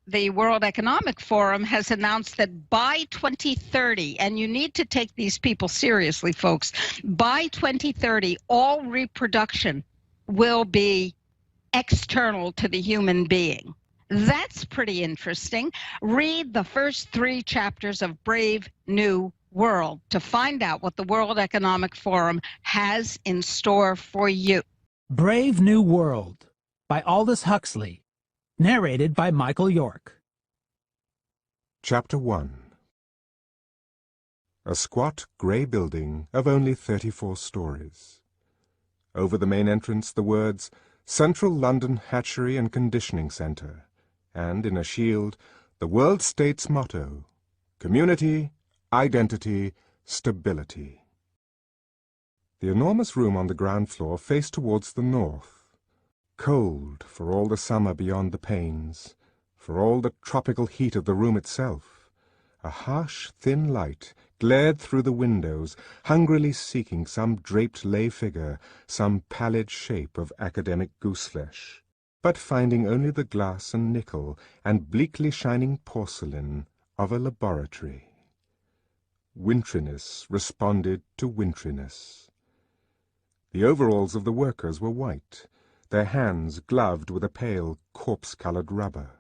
the World Economic Forum has announced that by 2030, and you need to take these people seriously, folks, by 2030, all reproduction will be external to the human being. That's pretty interesting. Read the first 3 chapters of Brave New World to find out what the World Economic Forum has in store for you. Brave New World by Aldous Huxley, narrated by Michael York. Chapter 1. A squat grey building of only 34 stories. Over the main entrance the words Central London Hatchery and Conditioning Centre, and in a shield the World State's motto, Community, Identity, Stability. The enormous room on the ground floor faced towards the north, cold for all the summer beyond the panes, for all the tropical heat of the room itself. A harsh, thin light glared through the windows, hungrily seeking some draped lay figure, some pallid shape of academic gooseflesh, but finding only the glass and nickel and bleakly shining porcelain of a laboratory. Wintriness responded to wintriness. The overalls of the workers were white, their hands gloved with a pale, corpse-coloured rubber.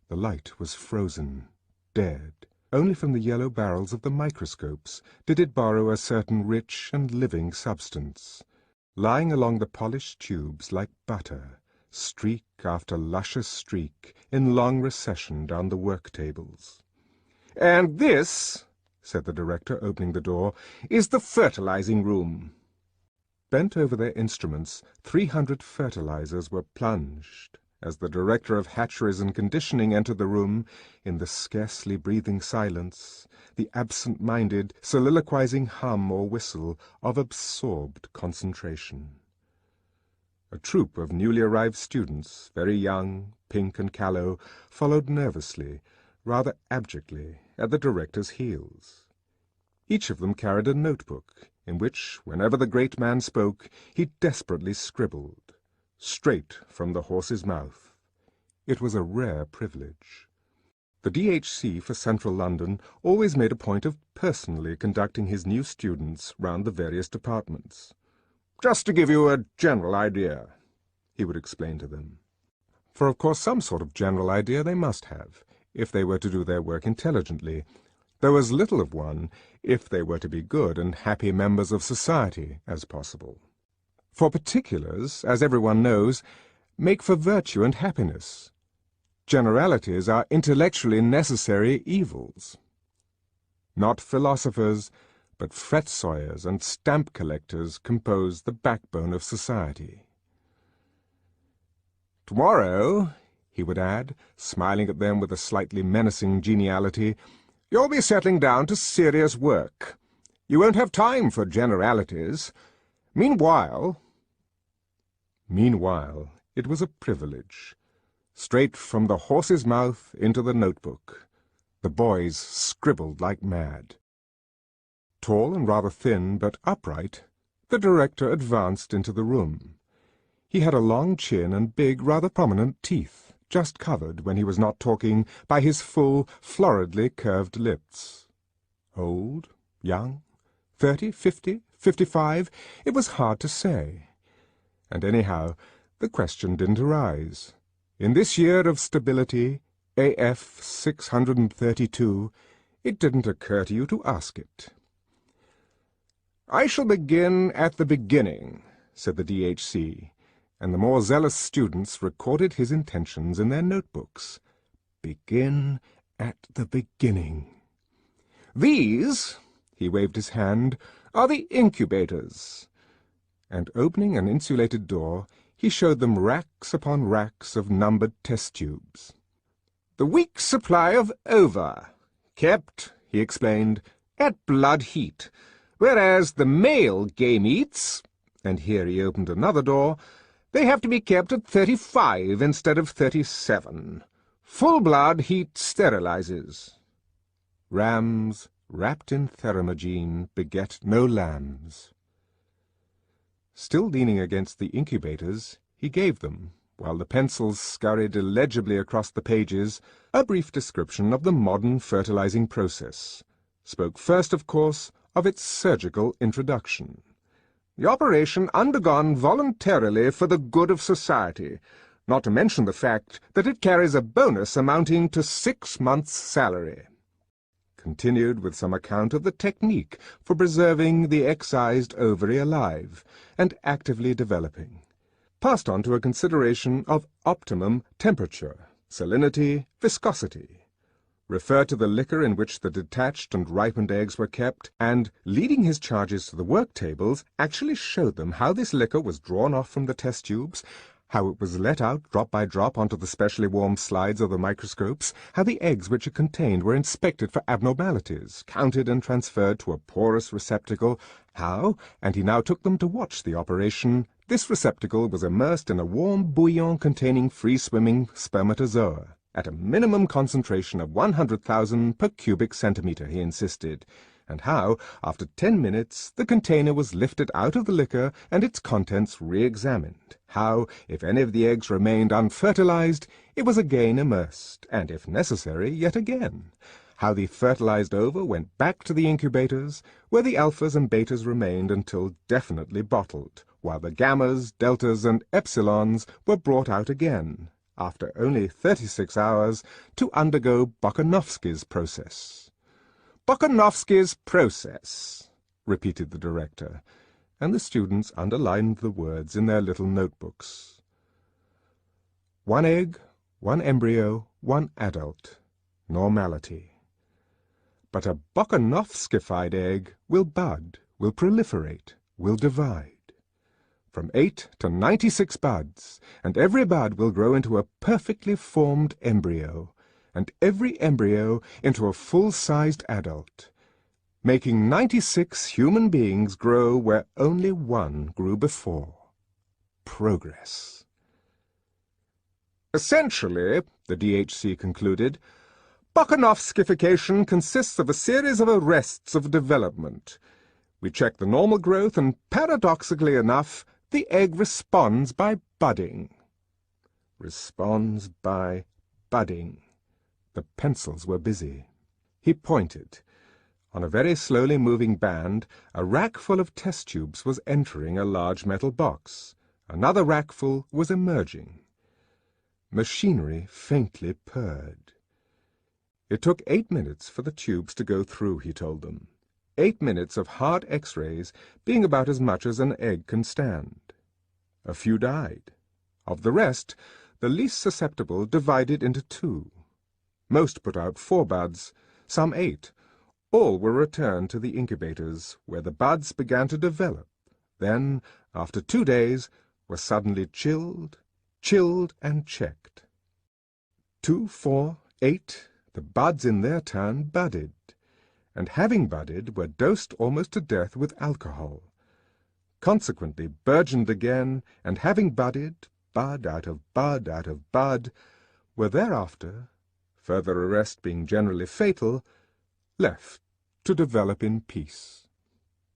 The light was frozen, dead. Only from the yellow barrels of the microscopes did it borrow a certain rich and living substance, lying along the polished tubes like butter, streak after luscious streak, in long recession down the work tables. "And this," said the director, opening the door, "is the fertilizing room." Bent over their instruments, 300 fertilizers were plunged, as the director of hatcheries and conditioning entered the room, in the scarcely breathing silence, the absent-minded, soliloquizing hum or whistle of absorbed concentration. A troop of newly arrived students, very young, pink and callow, followed nervously, rather abjectly, at the director's heels. Each of them carried a notebook, in which, whenever the great man spoke, he desperately scribbled, straight from the horse's mouth. It was a rare privilege. The DHC for Central London always made a point of personally conducting his new students round the various departments. "Just to give you a general idea," he would explain to them. For of course some sort of general idea they must have, if they were to do their work intelligently, though as little of one, if they were to be good and happy members of society, as possible. For particulars, as everyone knows, make for virtue and happiness. Generalities are intellectually necessary evils. Not philosophers, but fret-sawyers and stamp collectors compose the backbone of society. "Tomorrow," he would add, smiling at them with a slightly menacing geniality, "you'll be settling down to serious work. You won't have time for generalities. Meanwhile, it was a privilege. Straight from the horse's mouth into the notebook. The boys scribbled like mad. Tall and rather thin, but upright, the director advanced into the room. He had a long chin and big, rather prominent teeth, just covered, when he was not talking, by his full, floridly curved lips. Old, young, 30, 50, 55, it was hard to say. And anyhow, the question didn't arise. In this year of stability, AF 632, it didn't occur to you to ask it. "I shall begin at the beginning," said the DHC, and the more zealous students recorded his intentions in their notebooks. Begin at the beginning. "These," he waved his hand, "are the incubators." And opening an insulated door, he showed them racks upon racks of numbered test tubes. "The week's supply of ova, kept," he explained, "at blood heat, whereas the male gametes," and here he opened another door, "they have to be kept at 35 instead of 37. Full blood heat sterilizes. Rams wrapped in theramogene beget no lambs." Still leaning against the incubators, he gave them, while the pencils scurried illegibly across the pages, a brief description of the modern fertilizing process. Spoke first, of course, of its surgical introduction. The operation undergone voluntarily for the good of society, not to mention the fact that it carries a bonus amounting to 6 months' salary. Continued with some account of the technique for preserving the excised ovary alive and actively developing. Passed on to a consideration of optimum temperature, salinity, viscosity. Referred to the liquor in which the detached and ripened eggs were kept, and, leading his charges to the work tables, actually showed them how this liquor was drawn off from the test tubes, how it was let out drop by drop onto the specially warmed slides of the microscopes, how the eggs which it contained were inspected for abnormalities, counted and transferred to a porous receptacle, how, and he now took them to watch the operation, this receptacle was immersed in a warm bouillon containing free-swimming spermatozoa, at a minimum concentration of 100,000 per cubic centimetre, he insisted, and how, after 10 minutes, the container was lifted out of the liquor and its contents re-examined, how, if any of the eggs remained unfertilized, it was again immersed, and, if necessary, yet again, how the fertilized ova went back to the incubators, where the alphas and betas remained until definitely bottled, while the gammas, deltas, and epsilons were brought out again, after only 36 hours, to undergo Bokanovsky's process. Bokanovsky's process, repeated the director, and the students underlined the words in their little notebooks. 1 egg, 1 embryo, 1 adult. Normality. But a Bokanovskified egg will bud, will proliferate, will divide. From 8 to 96 buds, and every bud will grow into a perfectly formed embryo, and every embryo into a full-sized adult, making 96 human beings grow where only 1 grew before. Progress. Essentially, the DHC concluded, Bokanovskification consists of a series of arrests of development. We check the normal growth, and paradoxically enough, the egg responds by budding. Responds by budding. The pencils were busy. He pointed. On a very slowly moving band, a rack full of test tubes was entering a large metal box. Another rack full was emerging. Machinery faintly purred. It took 8 minutes for the tubes to go through, he told them. 8 minutes of hard X-rays being about as much as an egg can stand. A few died. Of the rest, the least susceptible divided into 2. Most put out 4 buds, some 8. All were returned to the incubators, where the buds began to develop, then, after 2 days, were suddenly chilled and checked. 2, 4, 8, the buds in their turn budded, and having budded were dosed almost to death with alcohol. Consequently burgeoned again, and having budded, bud out of bud out of bud, were thereafter, further arrest being generally fatal, left to develop in peace.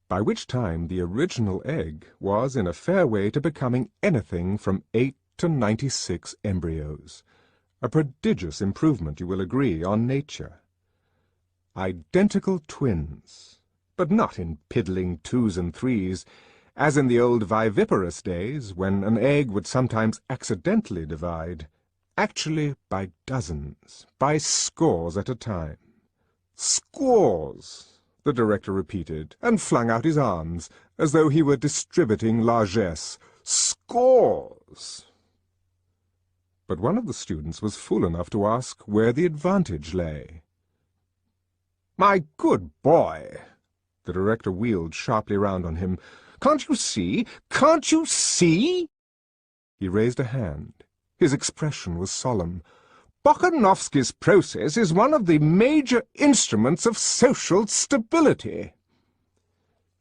By which time the original egg was in a fair way to becoming anything from 8 to 96 embryos. A prodigious improvement, you will agree, on nature. Identical twins, but not in piddling 2s and 3s, as in the old viviparous days, when an egg would sometimes accidentally divide, actually by dozens, by scores at a time. Scores, the director repeated, and flung out his arms, as though he were distributing largesse. Scores! But one of the students was fool enough to ask where the advantage lay. "My good boy," the director wheeled sharply round on him, "can't you see? Can't you see?" He raised a hand. His expression was solemn. "Bokanovsky's process is one of the major instruments of social stability."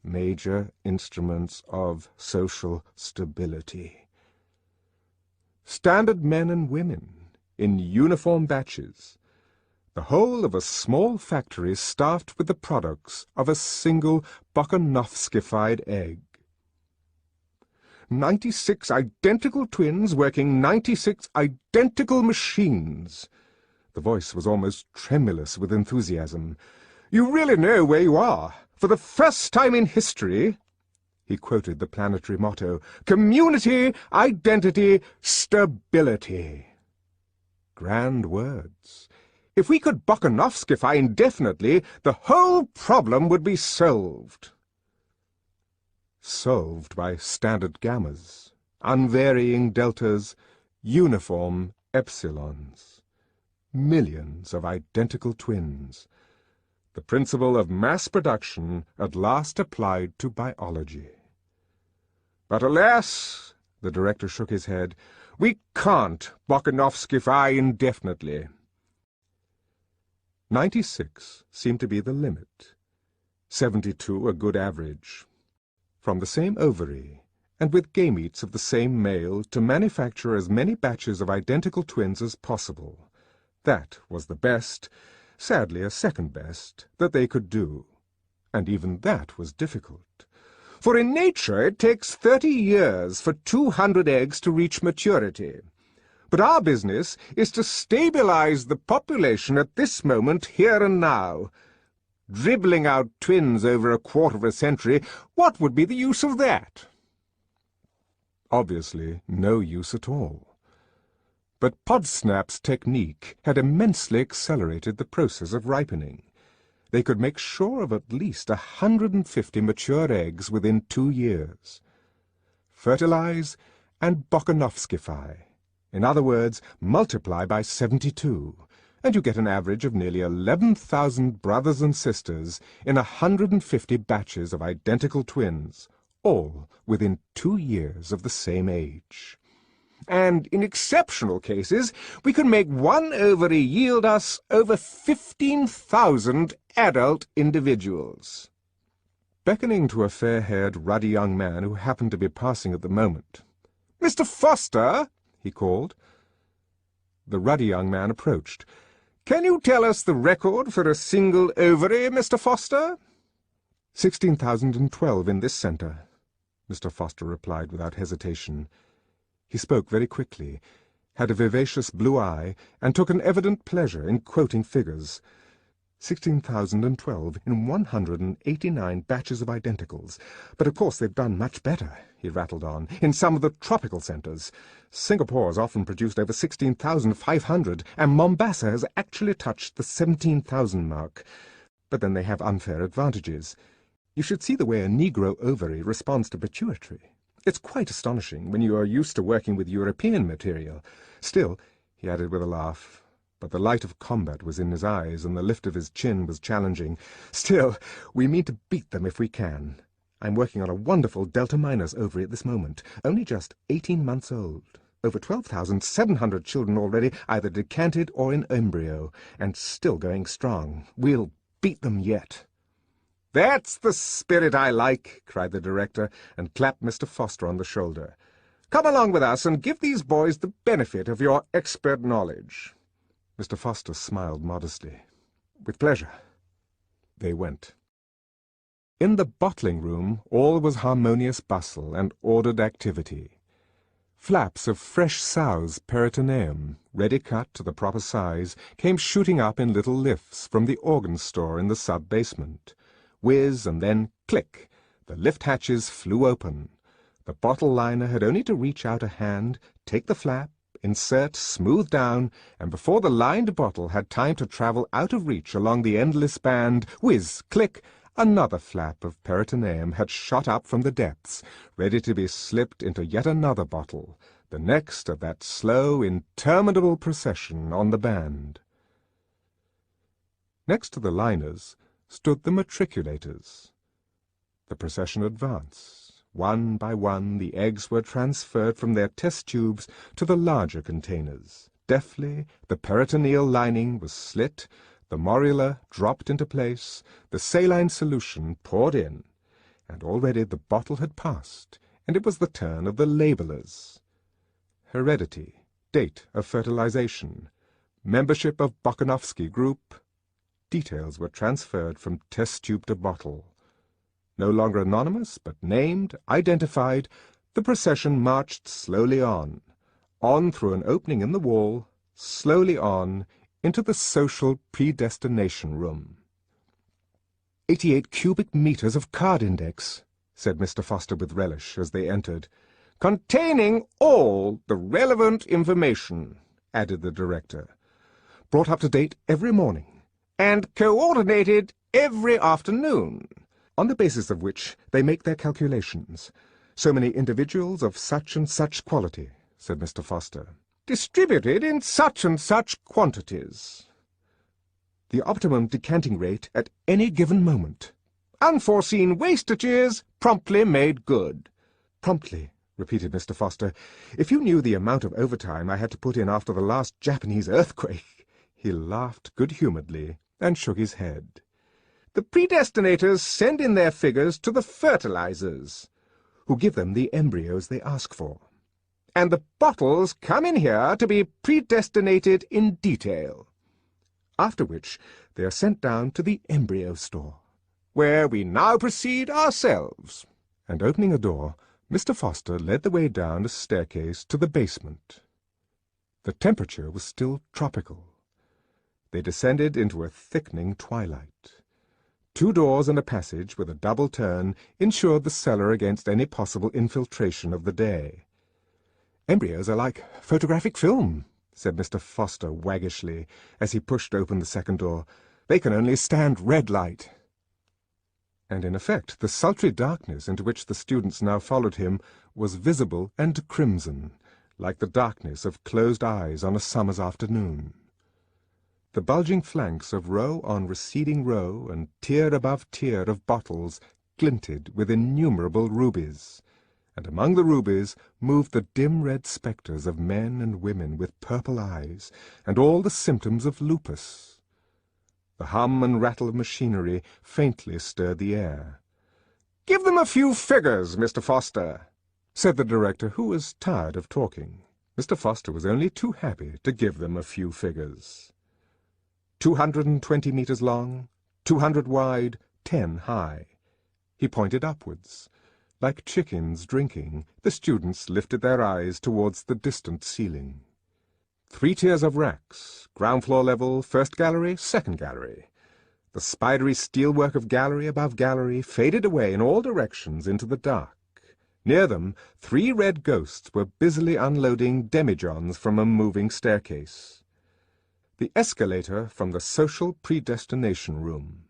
Major instruments of social stability. Standard men and women, in uniform batches, the whole of a small factory staffed with the products of a single Bokanovskified egg. 96 identical twins working 96 identical machines. The voice was almost tremulous with enthusiasm. You really know where you are. For the first time in history, he quoted the planetary motto, community, identity, stability. Grand words. If we could Bokanovskify indefinitely, the whole problem would be solved. Solved by standard gammas, unvarying deltas, uniform epsilons. Millions of identical twins. The principle of mass production at last applied to biology. But alas, the director shook his head, we can't Bokanovskify indefinitely. 96 seemed to be the limit, 72 a good average. From the same ovary, and with gametes of the same male, to manufacture as many batches of identical twins as possible. That was the best, sadly a second best, that they could do. And even that was difficult. For in nature it takes 30 years for 200 eggs to reach maturity. But our business is to stabilize the population at this moment, here and now. Dribbling out twins over a quarter of a century, what would be the use of that? Obviously, no use at all. But Podsnap's technique had immensely accelerated the process of ripening. They could make sure of at least 150 mature eggs within 2 years. Fertilize and Bokanovskify. In other words, multiply by 72, and you get an average of nearly 11,000 brothers and sisters in 150 batches of identical twins, all within 2 years of the same age. And in exceptional cases, we can make one ovary yield us over 15,000 adult individuals. Beckoning to a fair-haired, ruddy young man who happened to be passing at the moment, "Mr. Foster," he called. The ruddy young man approached. "Can you tell us the record for a single ovary, Mr. Foster?" 16,012 in this centre, Mr. Foster replied without hesitation. He spoke very quickly, had a vivacious blue eye, and took an evident pleasure in quoting figures. 16,012 in 189 batches of identicals. But of course they've done much better, he rattled on, in some of the tropical centres. Singapore has often produced over 16,500, and Mombasa has actually touched the 17,000 mark. But then they have unfair advantages. You should see the way a Negro ovary responds to pituitary. It's quite astonishing when you are used to working with European material. Still, he added with a laugh, but the light of combat was in his eyes, and the lift of his chin was challenging. Still, we mean to beat them if we can. I'm working on a wonderful Delta Minus ovary at this moment, only just 18 months old. Over 12,700 children already, either decanted or in embryo, and still going strong. We'll beat them yet. "That's the spirit I like," cried the director, and clapped Mr. Foster on the shoulder. "Come along with us and give these boys the benefit of your expert knowledge." Mr. Foster smiled modestly. "With pleasure." They went. In the bottling room all was harmonious bustle and ordered activity. Flaps of fresh sow's peritoneum, ready cut to the proper size, came shooting up in little lifts from the organ store in the sub-basement. Whiz, and then click, the lift hatches flew open. The bottle liner had only to reach out a hand, take the flap, insert, smooth down, and before the lined bottle had time to travel out of reach along the endless band, whiz, click, another flap of peritoneum had shot up from the depths, ready to be slipped into yet another bottle, the next of that slow, interminable procession on the band. Next to the liners stood the matriculators. The procession advanced. One by one the eggs were transferred from their test tubes to the larger containers. Deftly the peritoneal lining was slit, the morula dropped into place, the saline solution poured in, and already the bottle had passed, and it was the turn of the labellers. Heredity, date of fertilization, membership of Bokanovsky Group. Details were transferred from test tube to bottle. No longer anonymous, but named, identified, The procession marched slowly on through an opening in the wall, slowly on, into the social predestination room. 88 cubic meters of card index, said Mr. Foster with relish as they entered. Containing all the relevant information, added the director. Brought up to date every morning, and coordinated every afternoon, on the basis of which they make their calculations. So many individuals of such and such quality, said Mr. Foster, distributed in such and such quantities. The optimum decanting rate at any given moment. Unforeseen wastages promptly made good. Promptly, repeated Mr. Foster. If you knew the amount of overtime I had to put in after the last Japanese earthquake. He laughed good-humouredly and shook his head. The predestinators send in their figures to the fertilizers, who give them the embryos they ask for. And the bottles come in here to be predestinated in detail. After which they are sent down to the embryo store, where we now proceed ourselves. And opening a door, Mr. Foster led the way down a staircase to the basement. The temperature was still tropical. They descended into a thickening twilight. 2 doors and a passage with a double turn ensured the cellar against any possible infiltration of the day. Embryos are like photographic film, said Mr. Foster waggishly, as he pushed open the second door. They can only stand red light. And in effect, the sultry darkness into which the students now followed him was visible and crimson, like the darkness of closed eyes on a summer's afternoon. The bulging flanks of row on receding row and tier above tier of bottles glinted with innumerable rubies, and among the rubies moved the dim red spectres of men and women with purple eyes, and all the symptoms of lupus. The hum and rattle of machinery faintly stirred the air. "Give them a few figures, Mr. Foster," said the director, who was tired of talking. Mr. Foster was only too happy to give them a few figures. 220 meters long, 200 wide, 10 high. He pointed upwards. Like chickens drinking, the students lifted their eyes towards the distant ceiling. 3 tiers of racks, ground floor level, first gallery, second gallery. The spidery steelwork of gallery above gallery faded away in all directions into the dark. Near them, 3 red ghosts were busily unloading demijohns from a moving staircase. The escalator from the social predestination room.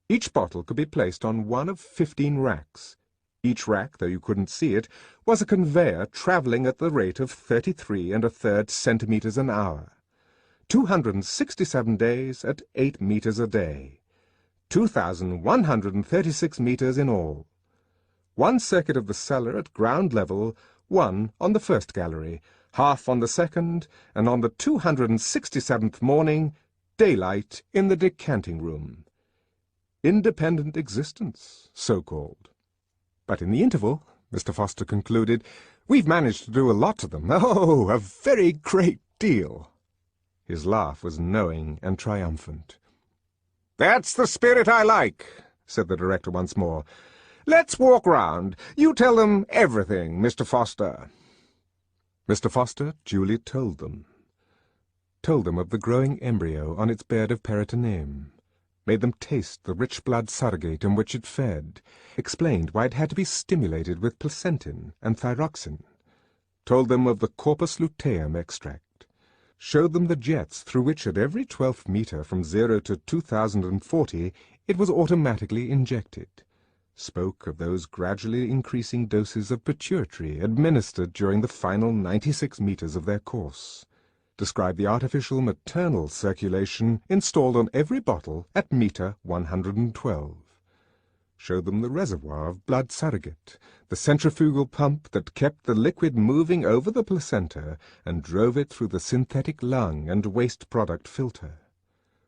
Each bottle could be placed on one of 15 racks. Each rack, though you couldn't see it, was a conveyor travelling at the rate of 33 1/3 centimetres an hour. 267 days at 8 metres a day. 2,136 metres in all. 1 circuit of the cellar at ground level, 1 on the first gallery, half on the second, and on the 267th morning, daylight in the decanting room. Independent existence, so-called. But in the interval, Mr. Foster concluded, we've managed to do a lot to them. Oh, a very great deal. His laugh was knowing and triumphant. That's the spirit I like, said the director once more. Let's walk round. You tell them everything, Mr. Foster. Mr. Foster duly told them. Told them of the growing embryo on its bed of peritoneum. Made them taste the rich blood surrogate in which it fed, explained why it had to be stimulated with placentin and thyroxin, told them of the corpus luteum extract, showed them the jets through which at every 12th metre from 0 to 2040 it was automatically injected, spoke of those gradually increasing doses of pituitary administered during the final 96 metres of their course, described the artificial maternal circulation installed on every bottle at metre 112, showed them the reservoir of blood surrogate, the centrifugal pump that kept the liquid moving over the placenta and drove it through the synthetic lung and waste product filter,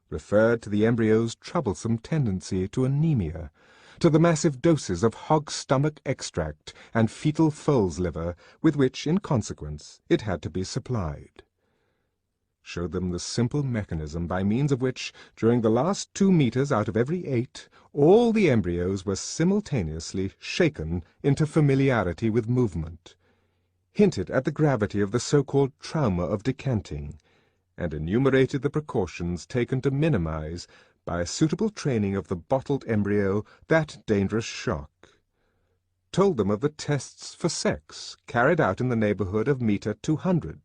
referred to the embryo's troublesome tendency to anemia, to the massive doses of hog stomach extract and fetal foal's liver with which, in consequence, it had to be supplied. showed them the simple mechanism by means of which, during the last 2 meters out of every 8, all the embryos were simultaneously shaken into familiarity with movement, hinted at the gravity of the so-called trauma of decanting, and enumerated the precautions taken to minimize, by a suitable training of the bottled embryo, that dangerous shock. Told them of the tests for sex carried out in the neighborhood of meter 200.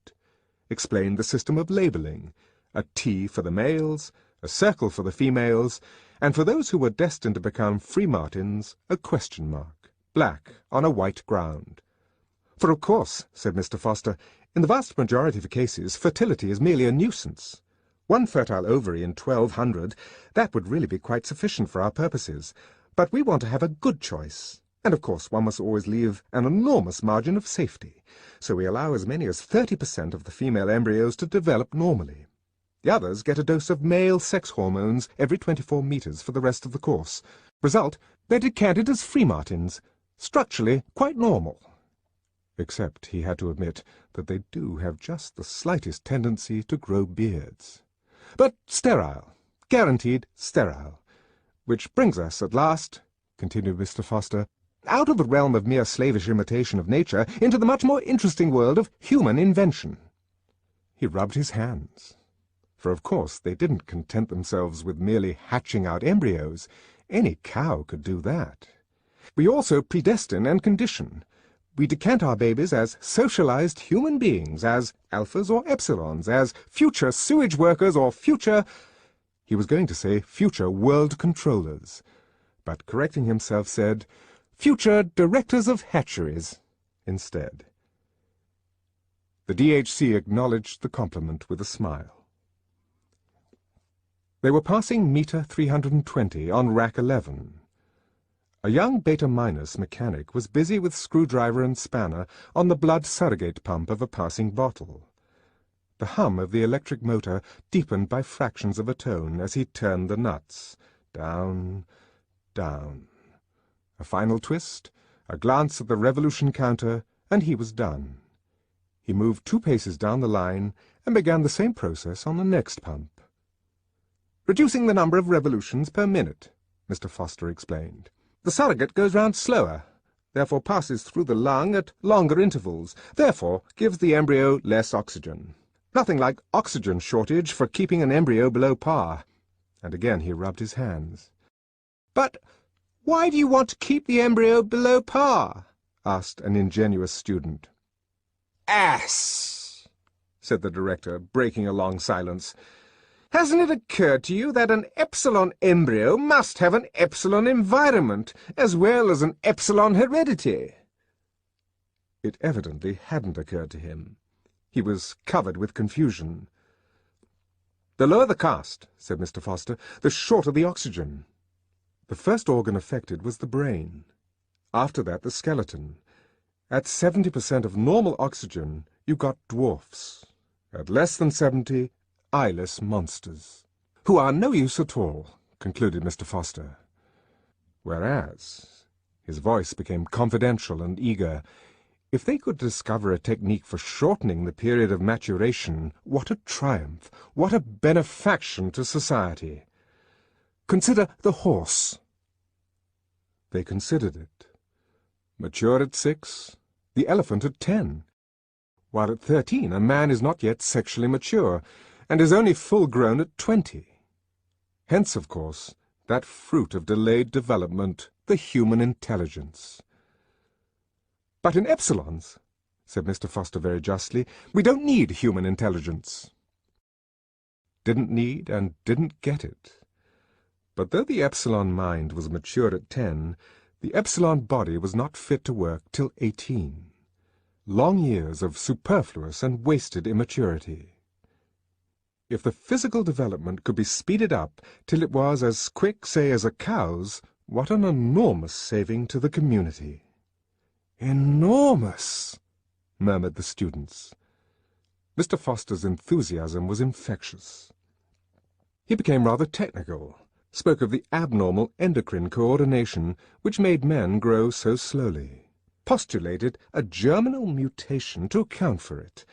Explained the system of labeling, a T for the males, a circle for the females, and for those who were destined to become free martins, a question mark, black on a white ground. For of course, said Mr. Foster, in the vast majority of cases fertility is merely a nuisance. 1 fertile ovary in 1200, that would really be quite sufficient for our purposes, but we want to have a good choice. And of course one must always leave an enormous margin of safety, so we allow as many as 30% of the female embryos to develop normally. The others get a dose of male sex hormones every 24 meters for the rest of the course. Result, they're decanted as free martins, structurally quite normal. Except he had to admit that they do have just the slightest tendency to grow beards. But sterile, guaranteed sterile. Which brings us at last, continued Mr. Foster, out of the realm of mere slavish imitation of nature into the much more interesting world of human invention. He rubbed his hands. For of course they didn't content themselves with merely hatching out embryos. Any cow could do that. We also predestine and condition. We decant our babies as socialized human beings, as alphas or epsilons, as future sewage workers or future— he was going to say future world controllers, but correcting himself said future directors of hatcheries instead. The DHC acknowledged the compliment with a smile. They were passing meter 320 on rack 11. A young beta-minus mechanic was busy with screwdriver and spanner on the blood surrogate pump of a passing bottle. The hum of the electric motor deepened by fractions of a tone as he turned the nuts. Down, down. A final twist, a glance at the revolution counter, and he was done. He moved 2 paces down the line and began the same process on the next pump. "Reducing the number of revolutions per minute," Mr. Foster explained. "The surrogate goes round slower, therefore passes through the lung at longer intervals, therefore gives the embryo less oxygen. Nothing like oxygen shortage for keeping an embryo below par." And again he rubbed his hands. "But why do you want to keep the embryo below par?" asked an ingenuous student. "Ass!" said the director, breaking a long silence. "Hasn't it occurred to you that an epsilon embryo must have an epsilon environment, as well as an epsilon heredity?" It evidently hadn't occurred to him. He was covered with confusion. "The lower the caste," said Mr. Foster, "the shorter the oxygen." The first organ affected was the brain. After that, the skeleton. At 70% of normal oxygen, you got dwarfs. At less than 70, eyeless monsters, who are no use at all, concluded Mr. Foster. Whereas, his voice became confidential and eager, if they could discover a technique for shortening the period of maturation, what a triumph, what a benefaction to society! Consider the horse. They considered it. Mature at 6, the elephant at 10. While at 13 a man is not yet sexually mature, and is only full-grown at 20. Hence, of course, that fruit of delayed development, the human intelligence. "But in epsilons," said Mr. Foster very justly, "we don't need human intelligence." Didn't need and didn't get it. But though the epsilon mind was mature at 10, the epsilon body was not fit to work till 18. Long years of superfluous and wasted immaturity. If the physical development could be speeded up till it was as quick, say, as a cow's, what an enormous saving to the community! "Enormous!" murmured the students. Mr. Foster's enthusiasm was infectious. He became rather technical, spoke of the abnormal endocrine coordination which made men grow so slowly, postulated a germinal mutation to account for it,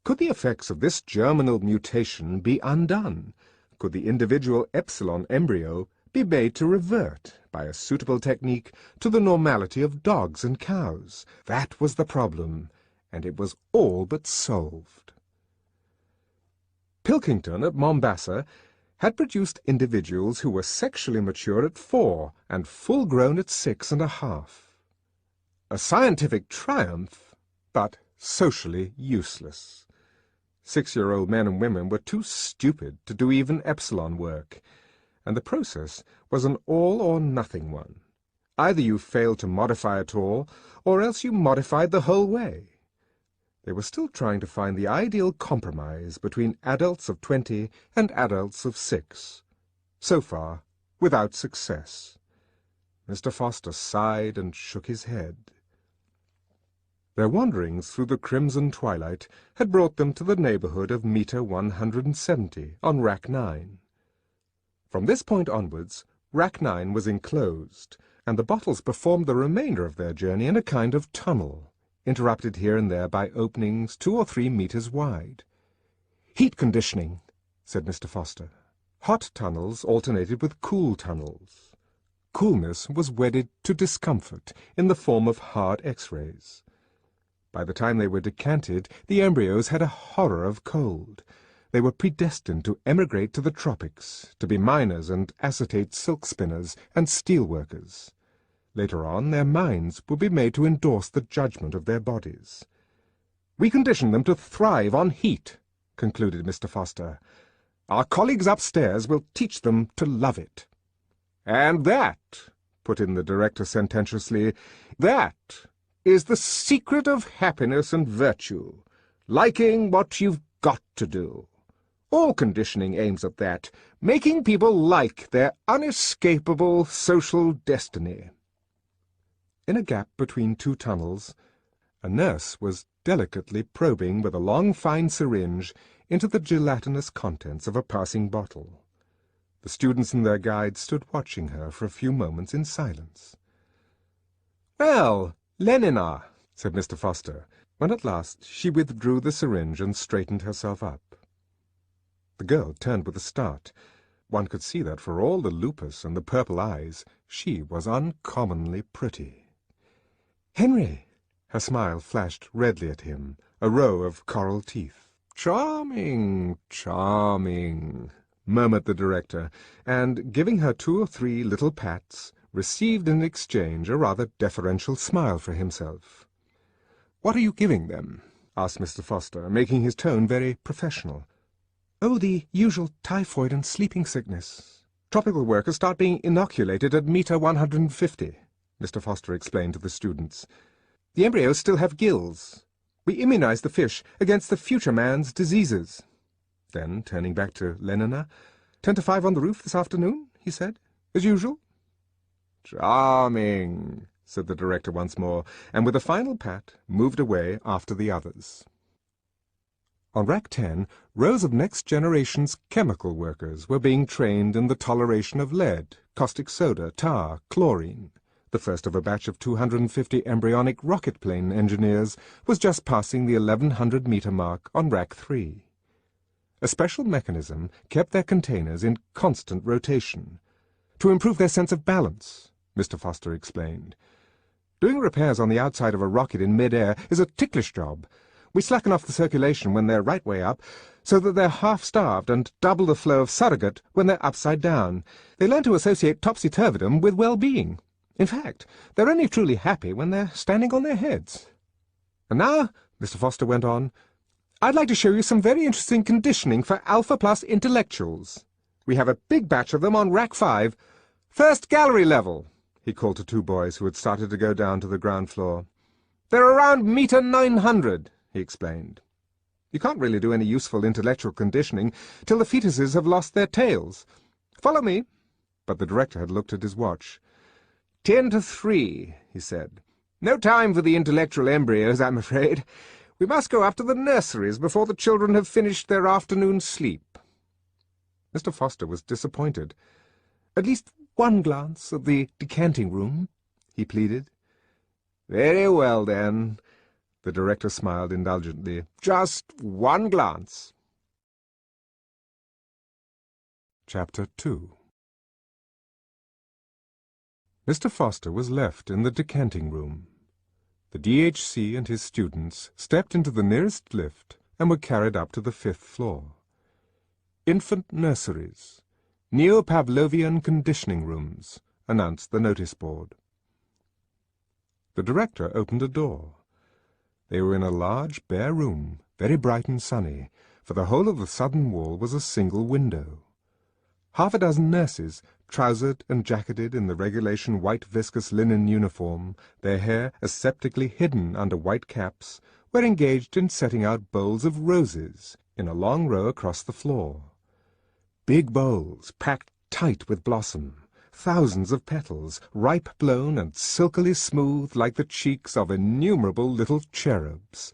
Could the effects of this germinal mutation be undone? Could the individual epsilon embryo be made to revert, by a suitable technique, to the normality of dogs and cows? That was the problem, and it was all but solved. Pilkington at Mombasa had produced individuals who were sexually mature at 4 and full-grown at 6.5. A scientific triumph, but socially useless. 6-year-old men and women were too stupid to do even epsilon work, and the process was an all-or-nothing one. Either you failed to modify at all, or else you modified the whole way. They were still trying to find the ideal compromise between adults of 20 and adults of 6. So far, without success. Mr. Foster sighed and shook his head. Their wanderings through the crimson twilight had brought them to the neighbourhood of metre 170 on Rack 9. From this point onwards, Rack 9 was enclosed, and the bottles performed the remainder of their journey in a kind of tunnel, interrupted here and there by openings 2 or 3 metres wide. "Heat conditioning," said Mr. Foster. Hot tunnels alternated with cool tunnels. Coolness was wedded to discomfort in the form of hard X-rays. By the time they were decanted, the embryos had a horror of cold. They were predestined to emigrate to the tropics, to be miners and acetate silk spinners and steel workers. Later on, their minds would be made to endorse the judgment of their bodies. "We condition them to thrive on heat," concluded Mr. Foster. "Our colleagues upstairs will teach them to love it." "And that," put in the director sententiously, "that is the secret of happiness and virtue, liking what you've got to do. All conditioning aims at that, making people like their unescapable social destiny." In a gap between 2 tunnels, a nurse was delicately probing with a long fine syringe into the gelatinous contents of a passing bottle. The students and their guide stood watching her for a few moments in silence. "Well, Lenina," said Mr. Foster, when at last she withdrew the syringe and straightened herself up. The girl turned with a start. One could see that, for all the lupus and the purple eyes, she was uncommonly pretty. "Henry!" Her smile flashed redly at him, a row of coral teeth. "Charming, charming," murmured the director, and, giving her 2 or 3 little pats, received in exchange a rather deferential smile for himself. "What are you giving them?" asked Mr. Foster, making his tone very professional. "Oh, the usual typhoid and sleeping sickness. Tropical workers start being inoculated at metre 150, Mr. Foster explained to the students. "The embryos still have gills. We immunize the fish against the future man's diseases." Then, turning back to Lenina, 10 to 5 on the roof this afternoon, he said, "as usual." "Charming," said the director once more, and with a final pat moved away after the others. On Rack 10, rows of next generation's chemical workers were being trained in the toleration of lead, caustic soda, tar, chlorine. The first of a batch of 250 embryonic rocket plane engineers was just passing the 1100-metre mark on Rack 3. A special mechanism kept their containers in constant rotation. "To improve their sense of balance," Mr. Foster explained. "Doing repairs on the outside of a rocket in mid-air is a ticklish job. We slacken off the circulation when they're right way up, so that they're half-starved, and double the flow of surrogate when they're upside down. They learn to associate topsy-turvydom with well-being. In fact, they're only truly happy when they're standing on their heads. And now," Mr. Foster went on, "I'd like to show you some very interesting conditioning for Alpha Plus intellectuals. We have a big batch of them on Rack 5. First gallery level," he called to 2 boys who had started to go down to the ground floor. "They're around metre 900, he explained. "You can't really do any useful intellectual conditioning till the fetuses have lost their tails. Follow me." But the director had looked at his watch. 10 to 3, he said. "No time for the intellectual embryos, I'm afraid. We must go up to the nurseries before the children have finished their afternoon sleep." Mr. Foster was disappointed. "At least one glance at the decanting room," he pleaded. "Very well, then. The director smiled indulgently. "Just one glance." Chapter 2. Mr. Foster was left in the decanting room. The DHC and his students stepped into the nearest lift and were carried up to the 5th floor. "Infant nurseries, Neo-Pavlovian conditioning rooms," announced the notice board. The director opened a door. They were in a large, bare room, very bright and sunny, for the whole of the southern wall was a single window. Half a dozen nurses, trousered and jacketed in the regulation white viscous linen uniform, their hair aseptically hidden under white caps, were engaged in setting out bowls of roses in a long row across the floor. Big bowls, packed tight with blossom, thousands of petals, ripe blown and silkily smooth like the cheeks of innumerable little cherubs.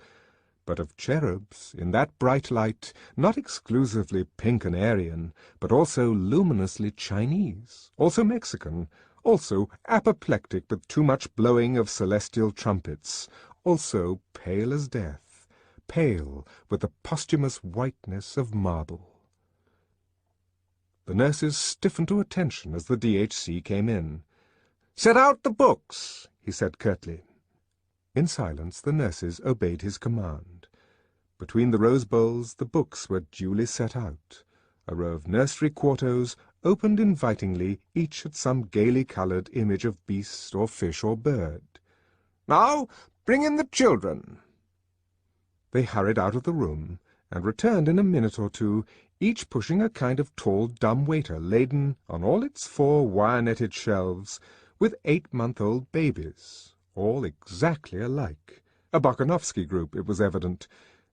But of cherubs, in that bright light, not exclusively pink and Aryan, but also luminously Chinese, also Mexican, also apoplectic with too much blowing of celestial trumpets, also pale as death, pale with the posthumous whiteness of marble. The nurses stiffened to attention as the DHC came in. "Set out the books," he said curtly. In silence the nurses obeyed his command. Between the rose bowls the books were duly set out. A row of nursery quartos opened invitingly, each at some gaily coloured image of beast or fish or bird. "Now bring in the children." They hurried out of the room, and returned in a minute or two, each pushing a kind of tall dumb-waiter laden, on all its 4 wire-netted shelves, with 8-month-old babies, all exactly alike. A Bokanovsky group, it was evident,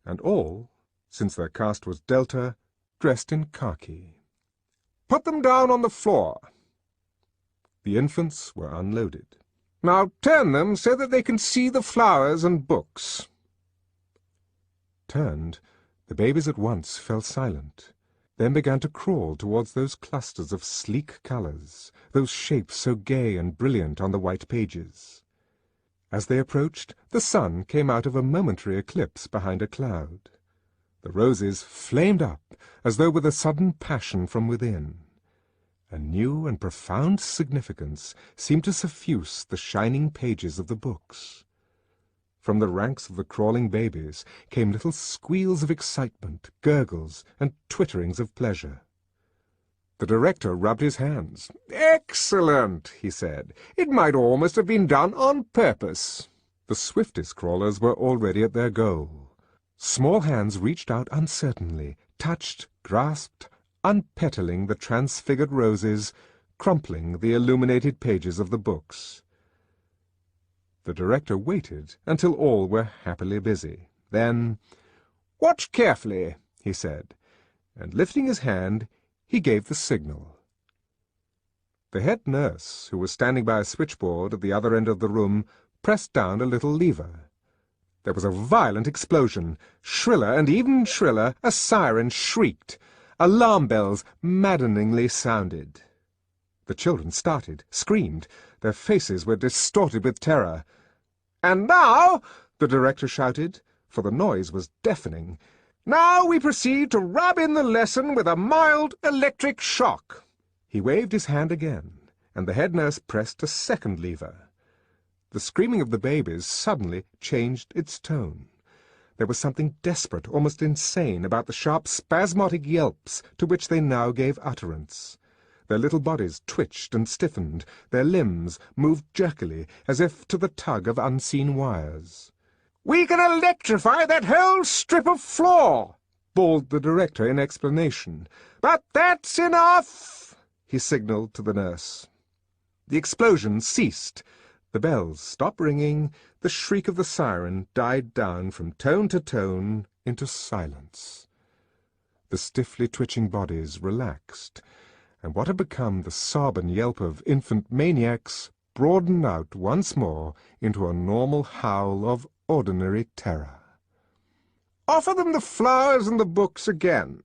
and all, since their caste was Delta, dressed in khaki. "Put them down on the floor." The infants were unloaded. "Now turn them so that they can see the flowers and books." Turned, the babies at once fell silent, then began to crawl towards those clusters of sleek colours, those shapes so gay and brilliant on the white pages. As they approached, the sun came out of a momentary eclipse behind a cloud. The roses flamed up as though with a sudden passion from within. A new and profound significance seemed to suffuse the shining pages of the books. From the ranks of the crawling babies came little squeals of excitement, gurgles, and twitterings of pleasure. The director rubbed his hands. "Excellent," he said. "It might almost have been done on purpose." The swiftest crawlers were already at their goal. Small hands reached out uncertainly, touched, grasped, unpetaling the transfigured roses, crumpling the illuminated pages of the books. The director waited until all were happily busy. Then, "Watch carefully," he said, and lifting his hand, he gave the signal. The head nurse, who was standing by a switchboard at the other end of the room, pressed down a little lever. There was a violent explosion. Shriller and even shriller, a siren shrieked. Alarm bells maddeningly sounded. The children started, screamed. Their faces were distorted with terror. "And now," the director shouted, for the noise was deafening, "now we proceed to rub in the lesson with a mild electric shock." He waved his hand again, and the head nurse pressed a second lever. The screaming of the babies suddenly changed its tone. There was something desperate, almost insane, about the sharp, spasmodic yelps to which they now gave utterance. Their little bodies twitched and stiffened, their limbs moved jerkily, as if to the tug of unseen wires. "We can electrify that whole strip of floor," bawled the director in explanation. "But that's enough," he signalled to the nurse. The explosion ceased. The bells stopped ringing. The shriek of the siren died down from tone to tone into silence. The stiffly twitching bodies relaxed, and what had become the sob and yelp of infant maniacs broadened out once more into a normal howl of ordinary terror. "Offer them the flowers and the books again."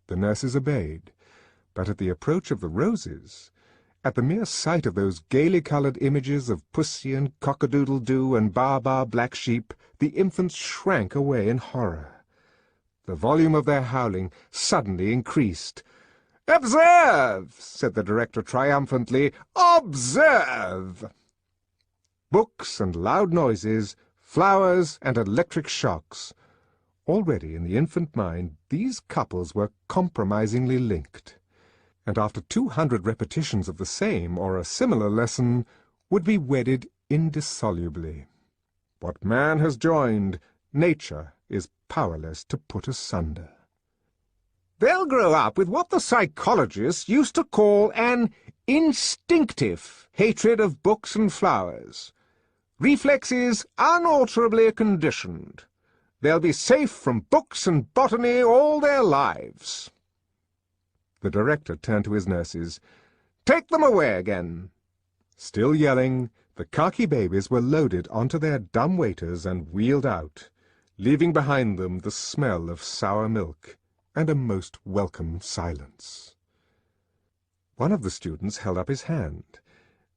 The nurses obeyed, but at the approach of the roses, At the mere sight of those gaily-coloured images of Pussy and Cock-a-doodle-doo and Baa-Baa Black Sheep, the infants shrank away in horror. The volume of their howling suddenly increased. "Observe!" said the director triumphantly. "Observe!" Books and loud noises, flowers and electric shocks. Already in the infant mind these couples were compromisingly linked, and after 200 repetitions of the same or a similar lesson would be wedded indissolubly. What man has joined, nature is powerless to put asunder. They'll grow up with what the psychologists used to call an instinctive hatred of books and flowers. Reflexes unalterably conditioned. They'll be safe from books and botany all their lives. The director turned to his nurses. "Take them away again." Still yelling, the khaki babies were loaded onto their dumb waiters and wheeled out, leaving behind them the smell of sour milk and a most welcome silence. One of the students held up his hand,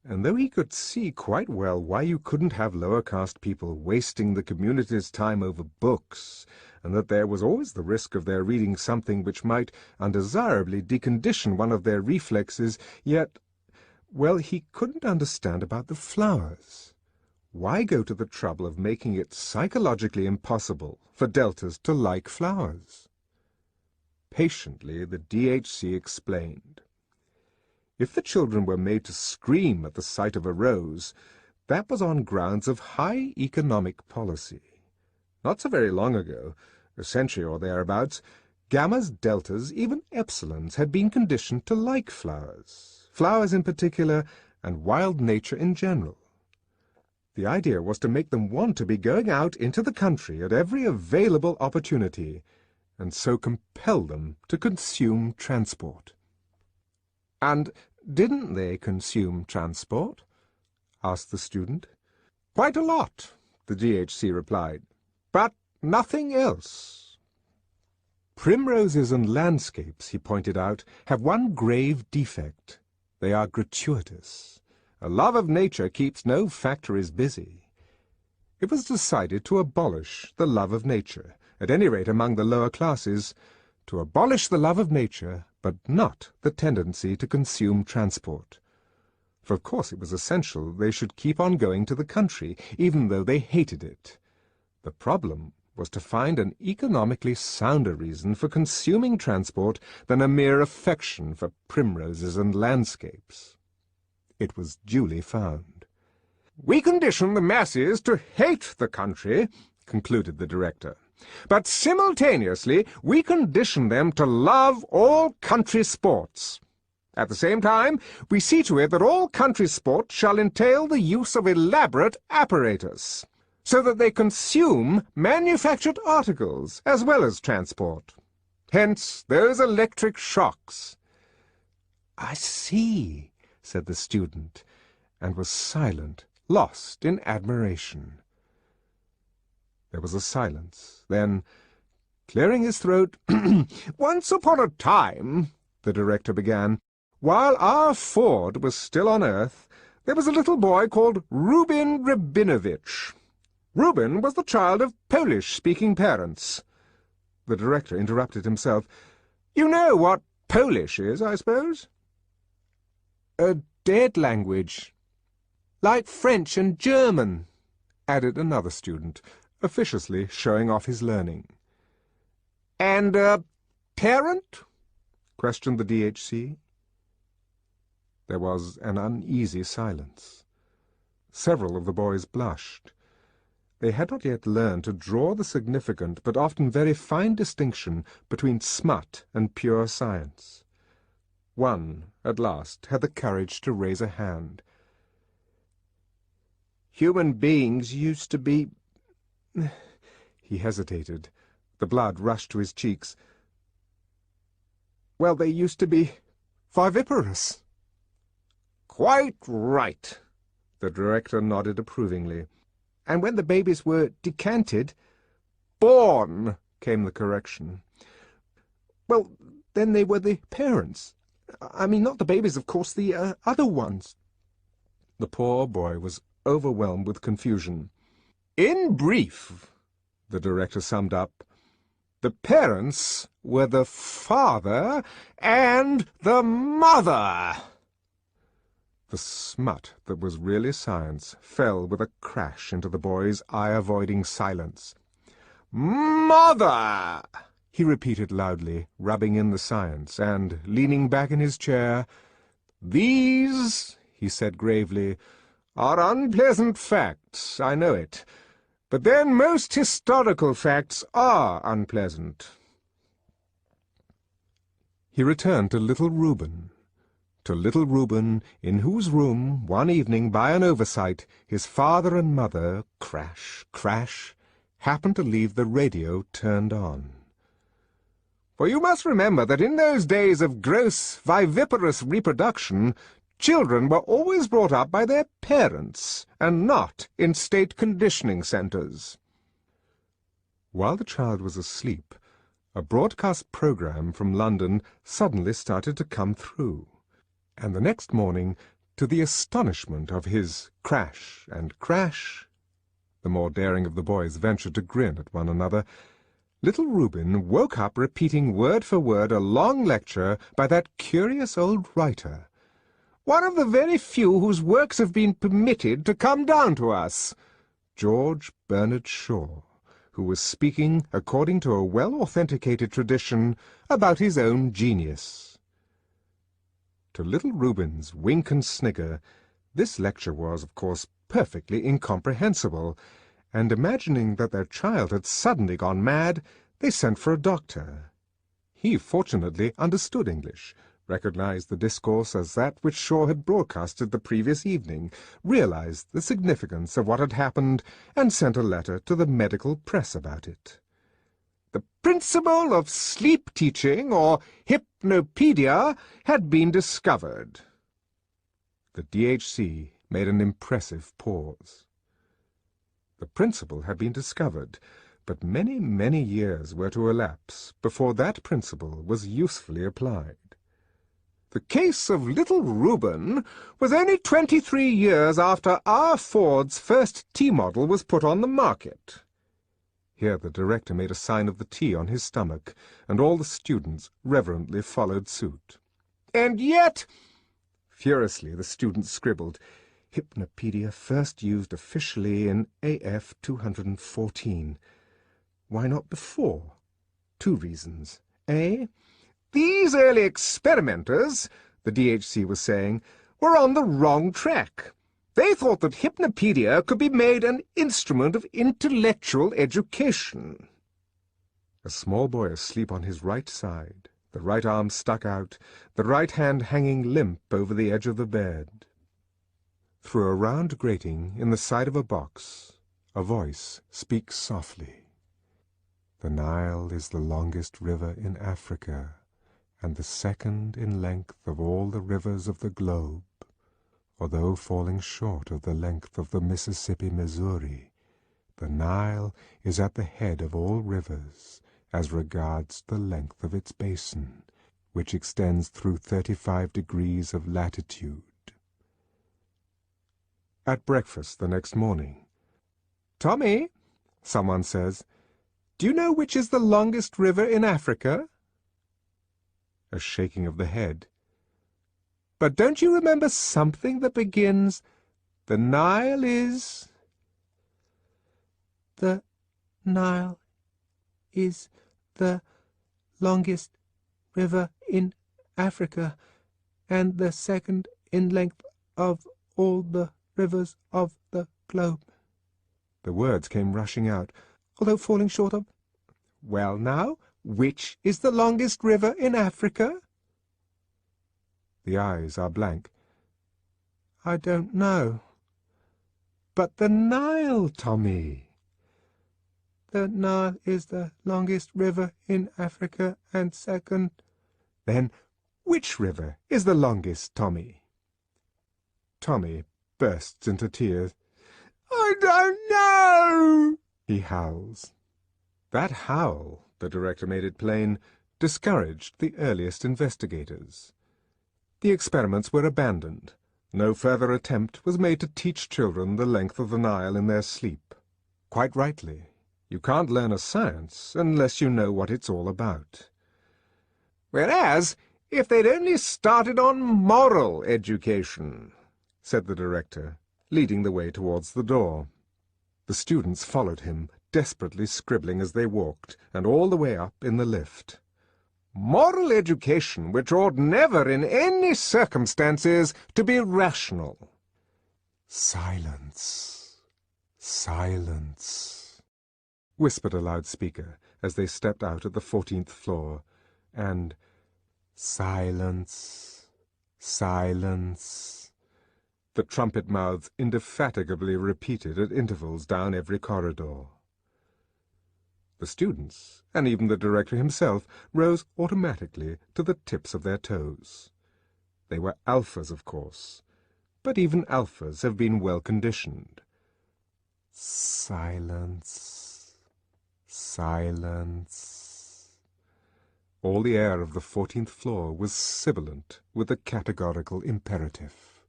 and though he could see quite well why you couldn't have lower-caste people wasting the community's time over books, and that there was always the risk of their reading something which might undesirably decondition one of their reflexes, yet, well, he couldn't understand about the flowers. Why go to the trouble of making it psychologically impossible for deltas to like flowers? Patiently the DHC explained. If the children were made to scream at the sight of a rose, that was on grounds of high economic policy. Not so very long ago, a century or thereabouts, gammas, deltas, even epsilons had been conditioned to like flowers, flowers in particular, and wild nature in general. The idea was to make them want to be going out into the country at every available opportunity, and so compel them to consume transport. "And didn't they consume transport?" asked the student. "Quite a lot," the DHC replied, "but nothing else." Primroses and landscapes, he pointed out, have one grave defect. They are gratuitous. A love of nature keeps no factories busy. It was decided to abolish the love of nature, at any rate among the lower classes, to abolish the love of nature, but not the tendency to consume transport. For of course it was essential they should keep on going to the country, even though they hated it. The problem was to find an economically sounder reason for consuming transport than a mere affection for primroses and landscapes. It was duly found. "We condition the masses to hate the country," concluded the director. "But simultaneously we condition them to love all country sports. At the same time, we see to it that all country sports shall entail the use of elaborate apparatus, so that they consume manufactured articles as well as transport. Hence those electric shocks." "I see," said the student, and was silent, lost in admiration. There was a silence. Then, clearing his throat, "Once upon a time," the director began, "while our Ford was still on earth, there was a little boy called Rubin Rabinovich. Rubin was the child of Polish-speaking parents." The director interrupted himself. "You know what Polish is, I suppose?" "A dead language. Like French and German," added another student, officiously showing off his learning. "And a parent?" questioned the DHC. There was an uneasy silence. Several of the boys blushed. They had not yet learned to draw the significant but often very fine distinction between smut and pure science. One, at last, had the courage to raise a hand. "Human beings used to be—" He hesitated. The blood rushed to his cheeks. "Well, they used to be viviparous." "Quite right." The director nodded approvingly. "And when the babies were decanted—" "Born," came the correction. "Well, then they were the parents. I mean, not the babies, of course, the other ones." The poor boy was overwhelmed with confusion. "In brief," the director summed up, "the parents were the father and the mother." The smut that was really science fell with a crash into the boy's eye-avoiding silence. "Mother!" he repeated loudly, rubbing in the science, and, leaning back in his chair, "These," he said gravely, "are unpleasant facts, I know it. But then most historical facts are unpleasant." He returned to little Reuben, in whose room, one evening, by an oversight, his father and mother, crash, crash, happened to leave the radio turned on. For you must remember that in those days of gross, viviparous reproduction, children were always brought up by their parents, and not in state conditioning centres. While the child was asleep, a broadcast programme from London suddenly started to come through, and the next morning, to the astonishment of his crash and crash, the more daring of the boys ventured to grin at one another, little Reuben woke up repeating word for word a long lecture by that curious old writer, one of the very few whose works have been permitted to come down to us, George Bernard Shaw, who was speaking, according to a well-authenticated tradition, about his own genius. To little Reuben's wink and snigger, this lecture was, of course, perfectly incomprehensible, and imagining that their child had suddenly gone mad, they sent for a doctor. He fortunately understood English, recognized the discourse as that which Shaw had broadcasted the previous evening, realized the significance of what had happened, and sent a letter to the medical press about it. The principle of sleep-teaching, or hypnopedia, had been discovered. The DHC made an impressive pause. The principle had been discovered, but many, many years were to elapse before that principle was usefully applied. The case of little Reuben was only 23 years after our Ford's first T-model was put on the market. Here the director made a sign of the T on his stomach, and all the students reverently followed suit. And yet, furiously the students scribbled, Hypnopedia first used officially in AF 214. Why not before? 2 reasons. A, these early experimenters, the DHC was saying, were on the wrong track. They thought that Hypnopedia could be made an instrument of intellectual education. A small boy asleep on his right side, the right arm stuck out, the right hand hanging limp over the edge of the bed. Through a round grating in the side of a box, a voice speaks softly. "The Nile is the longest river in Africa, and the second in length of all the rivers of the globe. Although falling short of the length of the Mississippi, Missouri, the Nile is at the head of all rivers as regards the length of its basin, which extends through 35 degrees of latitude." At breakfast the next morning, "Tommy," someone says, "do you know which is the longest river in Africa?" A shaking of the head. "But don't you remember something that begins, 'The Nile is'?" "The Nile is the longest river in Africa, and the second in length of all the rivers of the globe." The words came rushing out, "although falling short of—" "Well now, which is the longest river in Africa?" The eyes are blank. "I don't know." "But the Nile, Tommy." "The Nile is the longest river in Africa and second—" "Then which river is the longest, Tommy?" Tommy bursts into tears. "I don't know," he howls. That howl, the director made it plain, discouraged the earliest investigators. The experiments were abandoned. No further attempt was made to teach children the length of the Nile in their sleep. Quite rightly. You can't learn a science unless you know what it's all about. "Whereas, if they'd only started on moral education," said the director, leading the way towards the door. The students followed him, desperately scribbling as they walked, and all the way up in the lift. "Moral education which ought never in any circumstances to be rational." "Silence, silence," whispered a loudspeaker as they stepped out at the 14th floor, and "silence, silence," the trumpet mouths indefatigably repeated at intervals down every corridor. The students, and even the director himself, rose automatically to the tips of their toes. They were alphas, of course, but even alphas have been well conditioned. Silence, silence. All the air of the 14th floor was sibilant with the categorical imperative.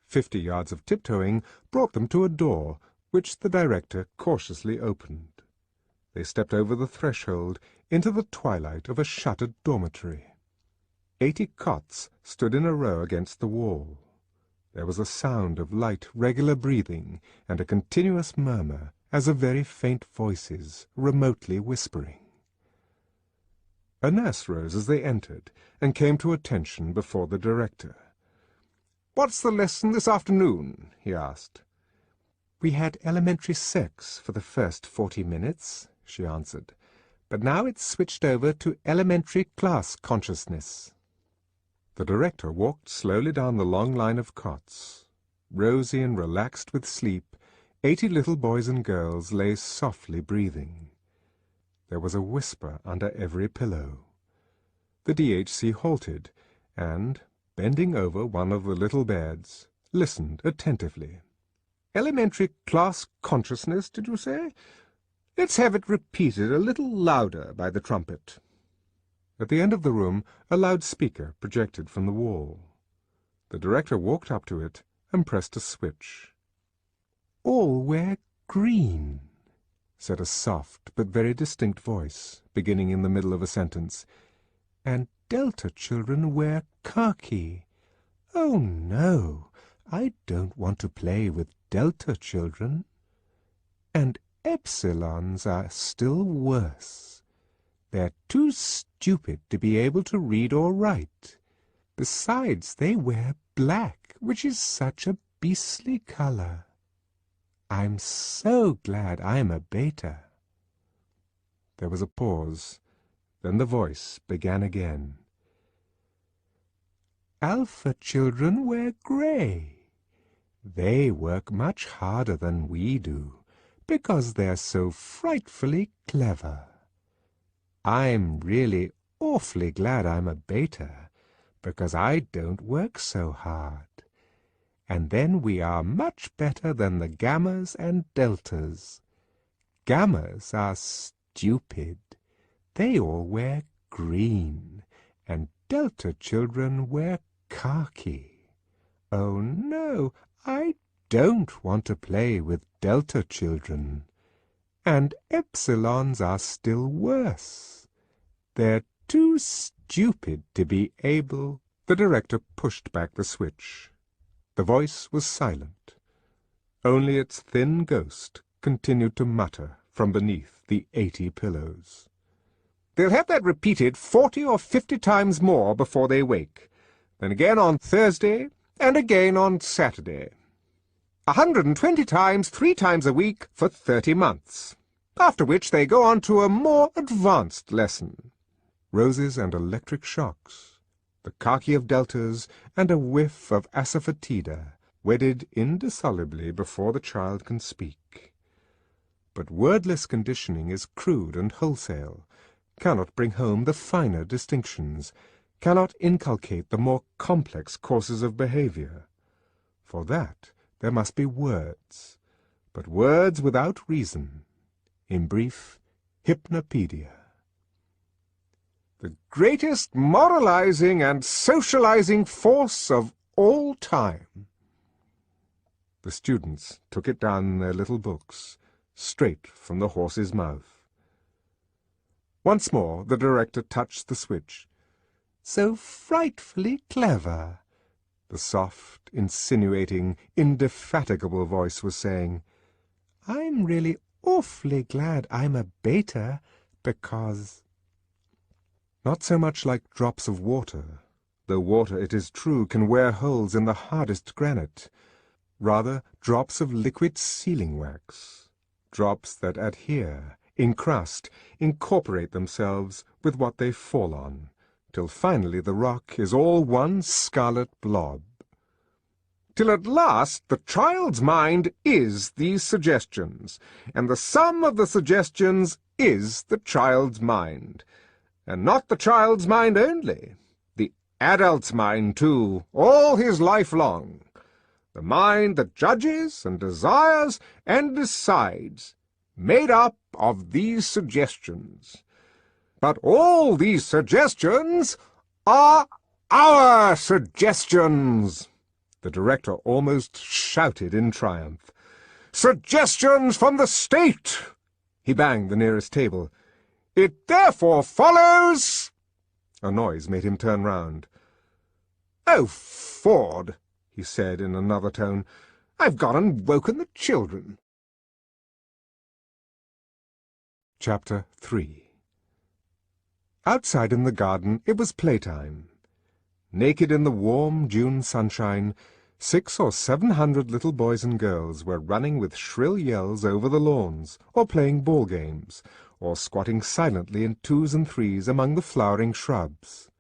50 yards of tiptoeing brought them to a door, which the director cautiously opened. They stepped over the threshold into the twilight of a shuttered dormitory. 80 cots stood in a row against the wall. There was a sound of light, regular breathing, and a continuous murmur, as of very faint voices, remotely whispering. A nurse rose as they entered, and came to attention before the director. "What's the lesson this afternoon?" he asked. "We had elementary sex for the first 40 minutes," she answered, "but now it's switched over to elementary class consciousness." The director walked slowly down the long line of cots. Rosy and relaxed with sleep, 80 little boys and girls lay softly breathing. There was a whisper under every pillow. The DHC halted, and, bending over one of the little beds, listened attentively. "Elementary class consciousness, did you say? Let's have it repeated a little louder by the trumpet." At the end of the room a loudspeaker projected from the wall. The director walked up to it and pressed a switch. "All wear green," said a soft but very distinct voice, beginning in the middle of a sentence, "and Delta children wear khaki. Oh, no, I don't want to play with Delta children. And Epsilons are still worse. They're too stupid to be able to read or write. Besides, they wear black, which is such a beastly color. I'm so glad I'm a beta." There was a pause. Then the voice began again. "Alpha children wear gray. They work much harder than we do, because they're so frightfully clever. I'm really awfully glad I'm a beta, because I don't work so hard. And then we are much better than the gammas and deltas. Gammas are stupid. They all wear green, and Delta children wear khaki. Oh, no, I don't want to play with Delta children. And Epsilons are still worse. They're too stupid to be able—" The director pushed back the switch. The voice was silent. Only its thin ghost continued to mutter from beneath the 80 pillows. "They'll have that repeated 40 or 50 times more before they wake, then again on Thursday, and again on Saturday. 120 times 3 times a week for 30 months, after which they go on to a more advanced lesson." Roses and electric shocks, the khaki of deltas, and a whiff of asafoetida wedded indissolubly before the child can speak. But wordless conditioning is crude and wholesale, cannot bring home the finer distinctions, cannot inculcate the more complex courses of behavior. For that there must be words, but words without reason. In brief, hypnopedia. The greatest moralizing and socializing force of all time. The students took it down in their little books, straight from the horse's mouth. Once more the director touched the switch. "So frightfully clever," the soft, insinuating, indefatigable voice was saying. "I'm really awfully glad I'm a beta, because—" Not so much like drops of water, though water, it is true, can wear holes in the hardest granite. Rather drops of liquid sealing wax, drops that adhere, encrust, incorporate themselves with what they fall on, till finally the rock is all one scarlet blob. Till at last the child's mind is these suggestions, and the sum of the suggestions is the child's mind. And not the child's mind only, the adult's mind too, all his life long. The mind that judges and desires and decides, made up of these suggestions. But all these suggestions are our suggestions!" The director almost shouted in triumph. "Suggestions from the state!" He banged the nearest table. "It therefore follows—" A noise made him turn round. "Oh, Ford," he said in another tone, "I've gone and woken the children." Chapter 3. Outside in the garden it was playtime. Naked in the warm June sunshine, 600 or 700 little boys and girls were running with shrill yells over the lawns, or playing ball games, or squatting silently in twos and threes among the flowering shrubs.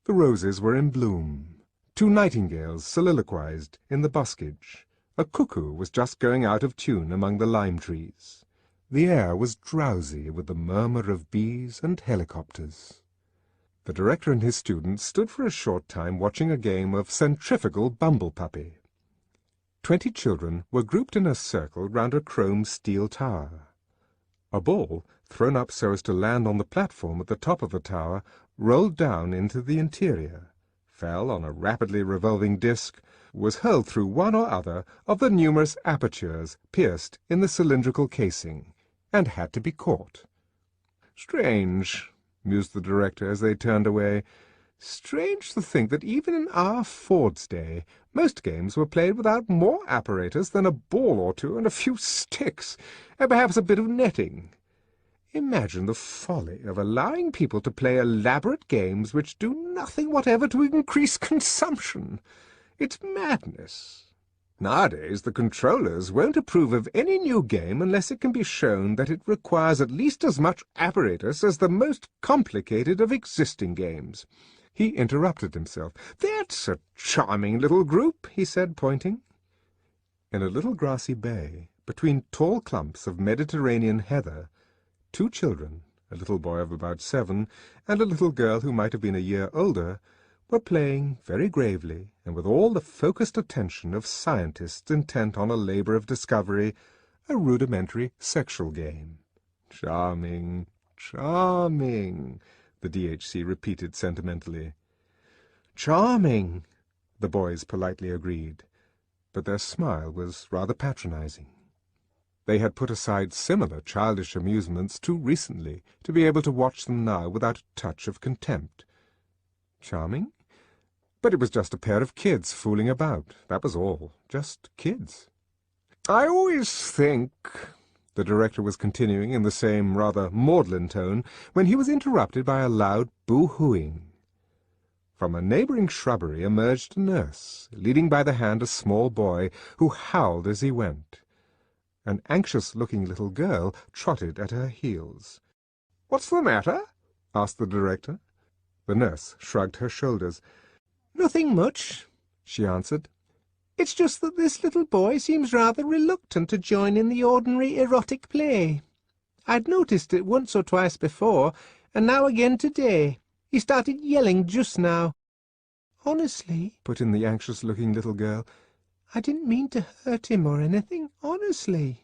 The roses were in bloom. 2 nightingales soliloquized in the buskage. A cuckoo was just going out of tune among the lime trees. The air was drowsy with the murmur of bees and helicopters. The director and his students stood for a short time watching a game of centrifugal bumble-puppy. 20 children were grouped in a circle round a chrome steel tower. A ball, thrown up so as to land on the platform at the top of the tower, rolled down into the interior, fell on a rapidly revolving disc, was hurled through one or other of the numerous apertures pierced in the cylindrical casing, and had to be caught. "Strange," mused the director as they turned away, "strange to think that even in our Ford's day most games were played without more apparatus than a ball or two and a few sticks, and perhaps a bit of netting. Imagine the folly of allowing people to play elaborate games which do nothing whatever to increase consumption. It's madness. Nowadays the controllers won't approve of any new game unless it can be shown that it requires at least as much apparatus as the most complicated of existing games." He interrupted himself. "That's a charming little group," he said, pointing. In a little grassy bay, between tall clumps of Mediterranean heather, 2 children, a little boy of about 7 and a little girl who might have been a year older, were playing very gravely and with all the focused attention of scientists intent on a labor of discovery, a rudimentary sexual game. "Charming, charming," the DHC repeated sentimentally. "Charming," the boys politely agreed, but their smile was rather patronizing. They had put aside similar childish amusements too recently to be able to watch them now without a touch of contempt. Charming? But it was just a pair of kids fooling about, that was all. Just kids. "I always think," the director was continuing in the same rather maudlin tone, when he was interrupted by a loud boo-hooing. From a neighbouring shrubbery emerged a nurse, leading by the hand a small boy, who howled as he went. An anxious-looking little girl trotted at her heels. "What's the matter?" asked the director. The nurse shrugged her shoulders. "Nothing much," she answered. "It's just that this little boy seems rather reluctant to join in the ordinary erotic play. I'd noticed it once or twice before, and now again today. He started yelling just now." "Honestly," put in the anxious-looking little girl, "I didn't mean to hurt him or anything, honestly."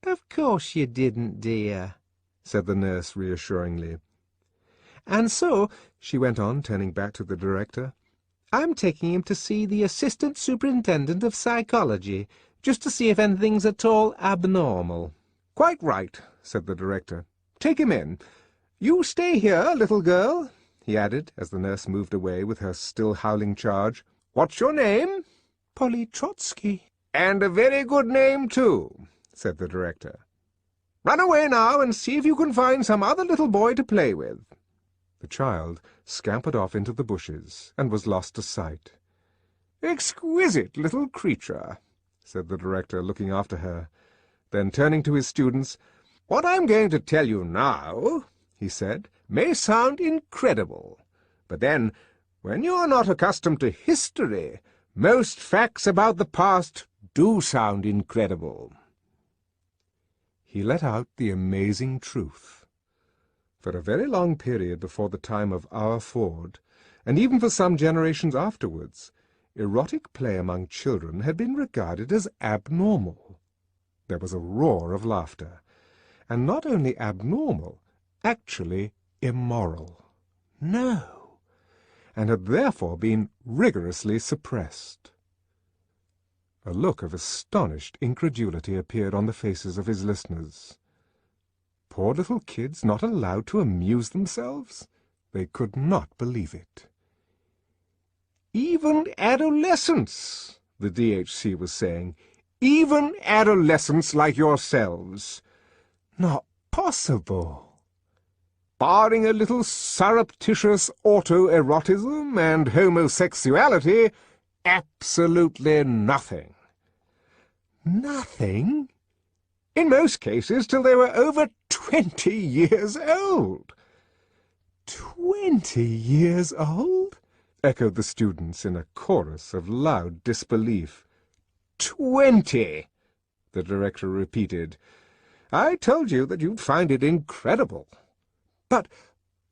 "Of course you didn't, dear," said the nurse reassuringly. And so," she went on, turning back to the director, "I'm taking him to see the Assistant Superintendent of Psychology, just to see if anything's at all abnormal." "Quite right," said the director. "Take him in. You stay here, little girl," he added, as the nurse moved away with her still howling charge. "What's your name?" "Polly Trotsky." "And a very good name, too," said the director. "Run away now and see if you can find some other little boy to play with." The child scampered off into the bushes and was lost to sight. "Exquisite little creature," said the director, looking after her. Then, turning to his students, "What I'm going to tell you now," he said, "may sound incredible. But then, when you're not accustomed to history, most facts about the past do sound incredible." He let out the amazing truth. For a very long period before the time of our Ford, and even for some generations afterwards, erotic play among children had been regarded as abnormal. There was a roar of laughter, and not only abnormal, actually immoral. No, and had therefore been rigorously suppressed. A look of astonished incredulity appeared on the faces of his listeners. Poor little kids not allowed to amuse themselves? They could not believe it. "Even adolescents," the DHC was saying, "even adolescents like yourselves. Not possible. Barring a little surreptitious autoerotism and homosexuality, absolutely nothing." Nothing? In most cases till they were over 20 years old. 20 years old? Echoed the students in a chorus of loud disbelief. 20, the director repeated. "I told you that you'd find it incredible." "But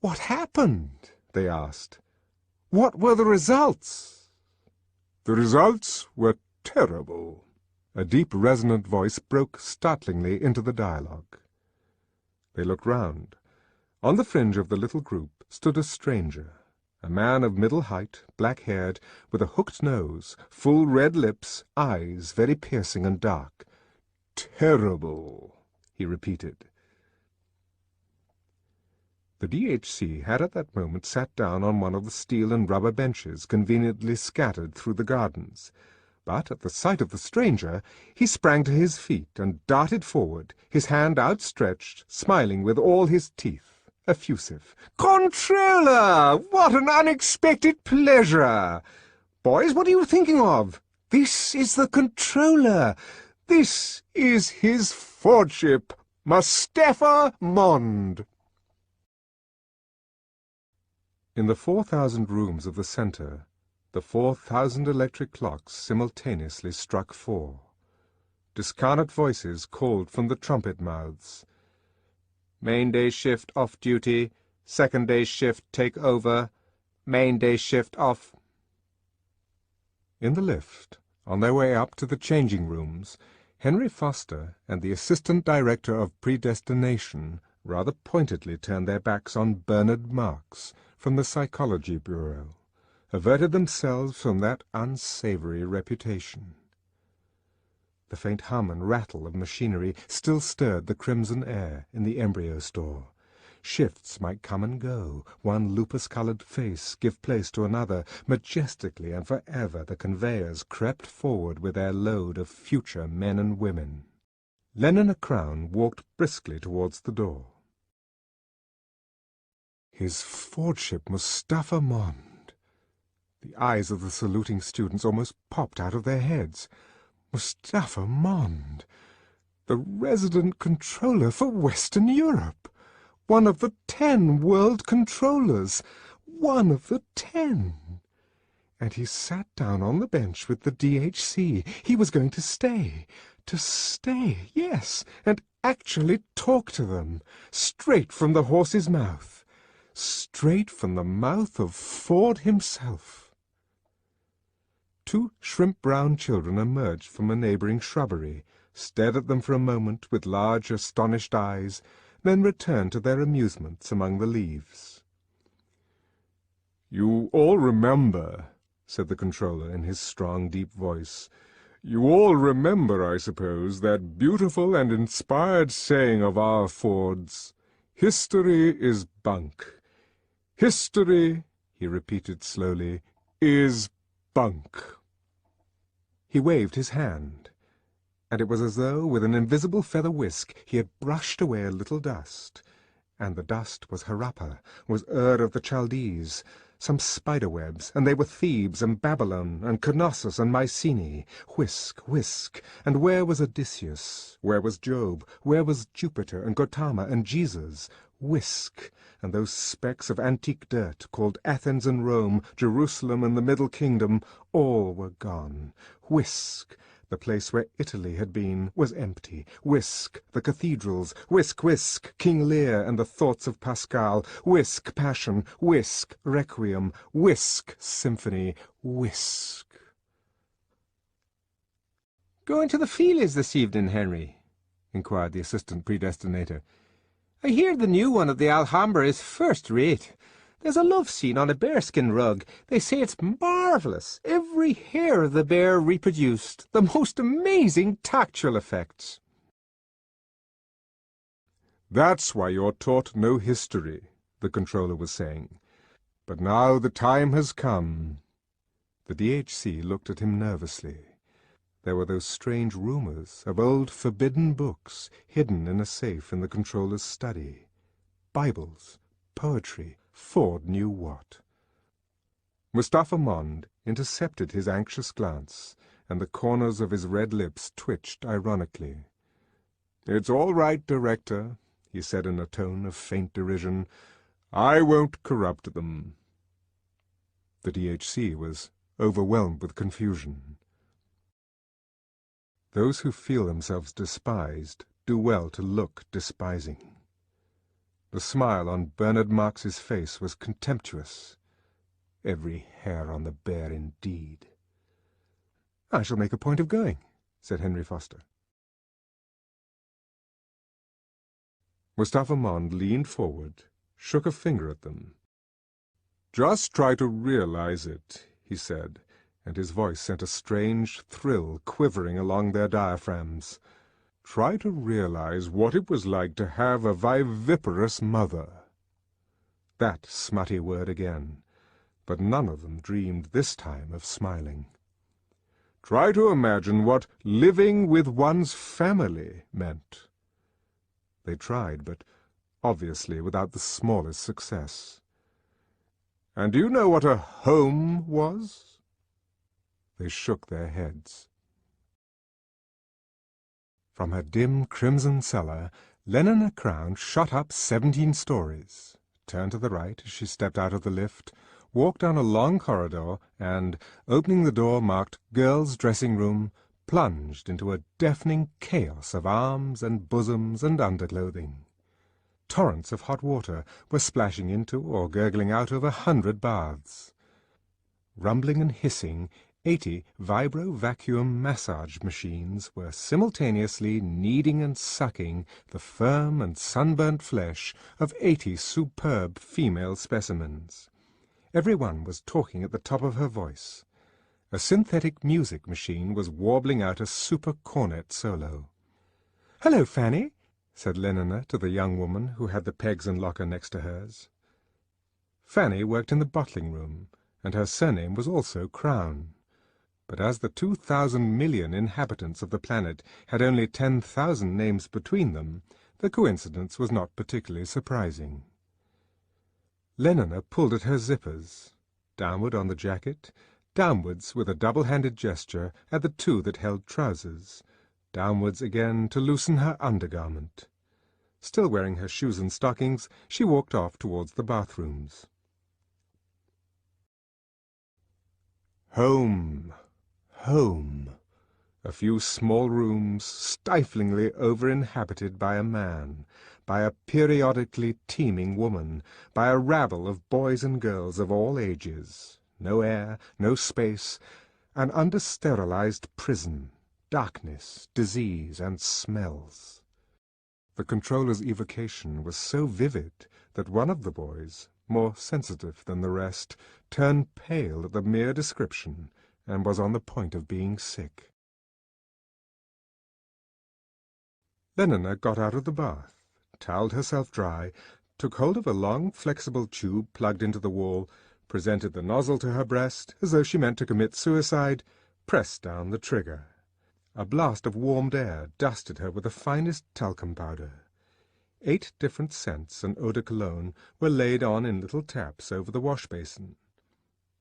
what happened?" they asked. "What were the results?" "The results were terrible." A deep, resonant voice broke startlingly into the dialogue. They looked round. On the fringe of the little group stood a stranger, a man of middle height, black-haired, with a hooked nose, full red lips, eyes very piercing and dark. "Terrible," he repeated. The DHC had at that moment sat down on one of the steel and rubber benches conveniently scattered through the gardens. But at the sight of the stranger, he sprang to his feet and darted forward, his hand outstretched, smiling with all his teeth, effusive. "Controller! What an unexpected pleasure! Boys, what are you thinking of? This is the Controller. This is his Fordship, Mustafa Mond." In the 4,000 rooms of the centre, the 4,000 electric clocks simultaneously struck 4. Discarnate voices called from the trumpet mouths. "Main day shift off duty. Second day shift take over. Main day shift off." In the lift, on their way up to the changing rooms, Henry Foster and the Assistant Director of Predestination rather pointedly turned their backs on Bernard Marx from the Psychology Bureau, averted themselves from that unsavoury reputation. The faint hum and rattle of machinery still stirred the crimson air in the embryo store. Shifts might come and go, one lupus-coloured face give place to another. Majestically and forever the conveyors crept forward with their load of future men and women. Lenin Crown walked briskly towards the door. His Fordship Mustafa Mond. The eyes of the saluting students almost popped out of their heads. Mustafa Mond, the resident controller for Western Europe, one of the 10 world controllers, one of the 10. And he sat down on the bench with the DHC. He was going to stay, yes, and actually talk to them, straight from the horse's mouth, straight from the mouth of Ford himself. 2 shrimp-brown children emerged from a neighbouring shrubbery, stared at them for a moment with large, astonished eyes, then returned to their amusements among the leaves. "You all remember," said the controller in his strong, deep voice, "you all remember, I suppose, that beautiful and inspired saying of our Ford's, 'History is bunk.' History," he repeated slowly, "is bunk." He waved his hand, and it was as though with an invisible feather whisk he had brushed away a little dust, and the dust was Harappa, was Ur of the Chaldees, some spider-webs, and they were Thebes and Babylon and Knossos and Mycenae. Whisk, whisk, and where was Odysseus? Where was Job? Where was Jupiter and Gautama and Jesus? Whisk, and those specks of antique dirt called Athens and Rome, Jerusalem and the Middle Kingdom, all were gone. Whisk, the place where Italy had been was empty. Whisk, the cathedrals. Whisk, whisk, King Lear and the thoughts of Pascal. Whisk, passion. Whisk, requiem. Whisk, symphony. Whisk. "Going to the Feelies this evening, Henry?" inquired the assistant predestinator. "I hear the new one at the Alhambra is first-rate. There's a love scene on a bearskin rug. They say it's marvellous. Every hair of the bear reproduced. The most amazing tactual effects." "That's why you're taught no history," the controller was saying. "But now the time has come." The DHC looked at him nervously. There were those strange rumours of old forbidden books hidden in a safe in the controller's study. Bibles, poetry, Ford knew what. Mustafa Mond intercepted his anxious glance, and the corners of his red lips twitched ironically. "It's all right, Director," he said in a tone of faint derision. "I won't corrupt them." The DHC was overwhelmed with confusion. Those who feel themselves despised do well to look despising. The smile on Bernard Marks's face was contemptuous. Every hair on the bear indeed. "I shall make a point of going," said Henry Foster. Mustafa Mond leaned forward, shook a finger at them. "Just try to realize it," he said, and his voice sent a strange thrill quivering along their diaphragms. "Try to realize what it was like to have a viviparous mother." That smutty word again, but none of them dreamed this time of smiling. "Try to imagine what living with one's family meant." They tried, but obviously without the smallest success. "And do you know what a home was?" They shook their heads. From her dim crimson cellar, Lenina Crown shot up 17 stories, turned to the right as she stepped out of the lift, walked down a long corridor, and, opening the door marked Girls' Dressing Room, plunged into a deafening chaos of arms and bosoms and underclothing. Torrents of hot water were splashing into or gurgling out of 100 baths. Rumbling and hissing, 80 vibro-vacuum massage machines were simultaneously kneading and sucking the firm and sunburnt flesh of 80 superb female specimens. Every one was talking at the top of her voice. A synthetic music machine was warbling out a super cornet solo. "Hello, Fanny," said Lenina to the young woman who had the pegs and locker next to hers. Fanny worked in the bottling room, and her surname was also Crown. But as the 2,000 million inhabitants of the planet had only 10,000 names between them, the coincidence was not particularly surprising. Lenina pulled at her zippers, downward on the jacket, downwards with a double-handed gesture at the two that held trousers, downwards again to loosen her undergarment. Still wearing her shoes and stockings, she walked off towards the bathrooms. Home, home. A few small rooms stiflingly over-inhabited by a man, by a periodically teeming woman, by a rabble of boys and girls of all ages. No air, no space, an under-sterilized prison, darkness, disease, and smells. The controller's evocation was so vivid that one of the boys, more sensitive than the rest, turned pale at the mere description, and was on the point of being sick. Lenina got out of the bath, towelled herself dry, took hold of a long, flexible tube plugged into the wall, presented the nozzle to her breast, as though she meant to commit suicide, pressed down the trigger. A blast of warmed air dusted her with the finest talcum powder. 8 different scents and eau de cologne were laid on in little taps over the wash-basin.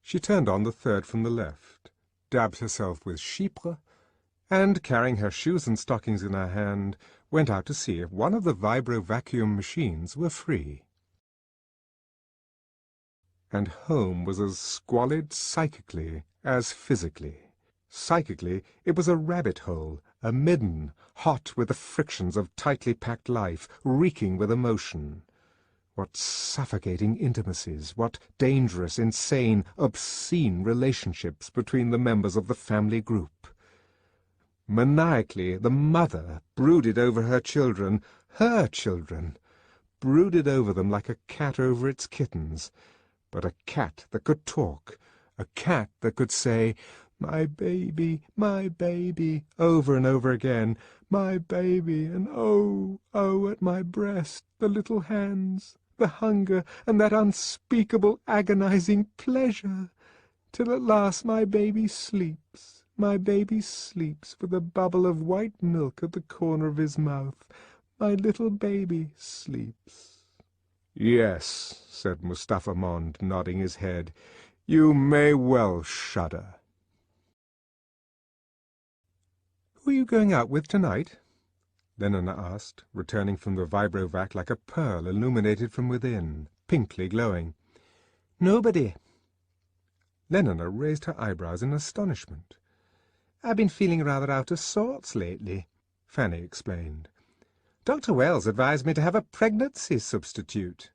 She turned on the third from the left, dabbed herself with chypre, and, carrying her shoes and stockings in her hand, went out to see if one of the vibro-vacuum machines were free. And home was as squalid psychically as physically. Psychically, it was a rabbit hole, a midden, hot with the frictions of tightly packed life, reeking with emotion. What suffocating intimacies, what dangerous, insane, obscene relationships between the members of the family group. Maniacally, the mother brooded over her children, brooded over them like a cat over its kittens, but a cat that could talk, a cat that could say, my baby, over and over again, my baby, and oh, at my breast, the little hands, the hunger, and that unspeakable agonizing pleasure, till at last my baby sleeps with a bubble of white milk at the corner of his mouth. My little baby sleeps. Yes, said Mustapha Mond, nodding his head, you may well shudder. Who are you going out with tonight? Lenina asked, returning from the vibrovac like a pearl illuminated from within, pinkly glowing. Nobody. Lenina raised her eyebrows in astonishment. I've been feeling rather out of sorts lately, Fanny explained. Dr. Wells advised me to have a pregnancy substitute.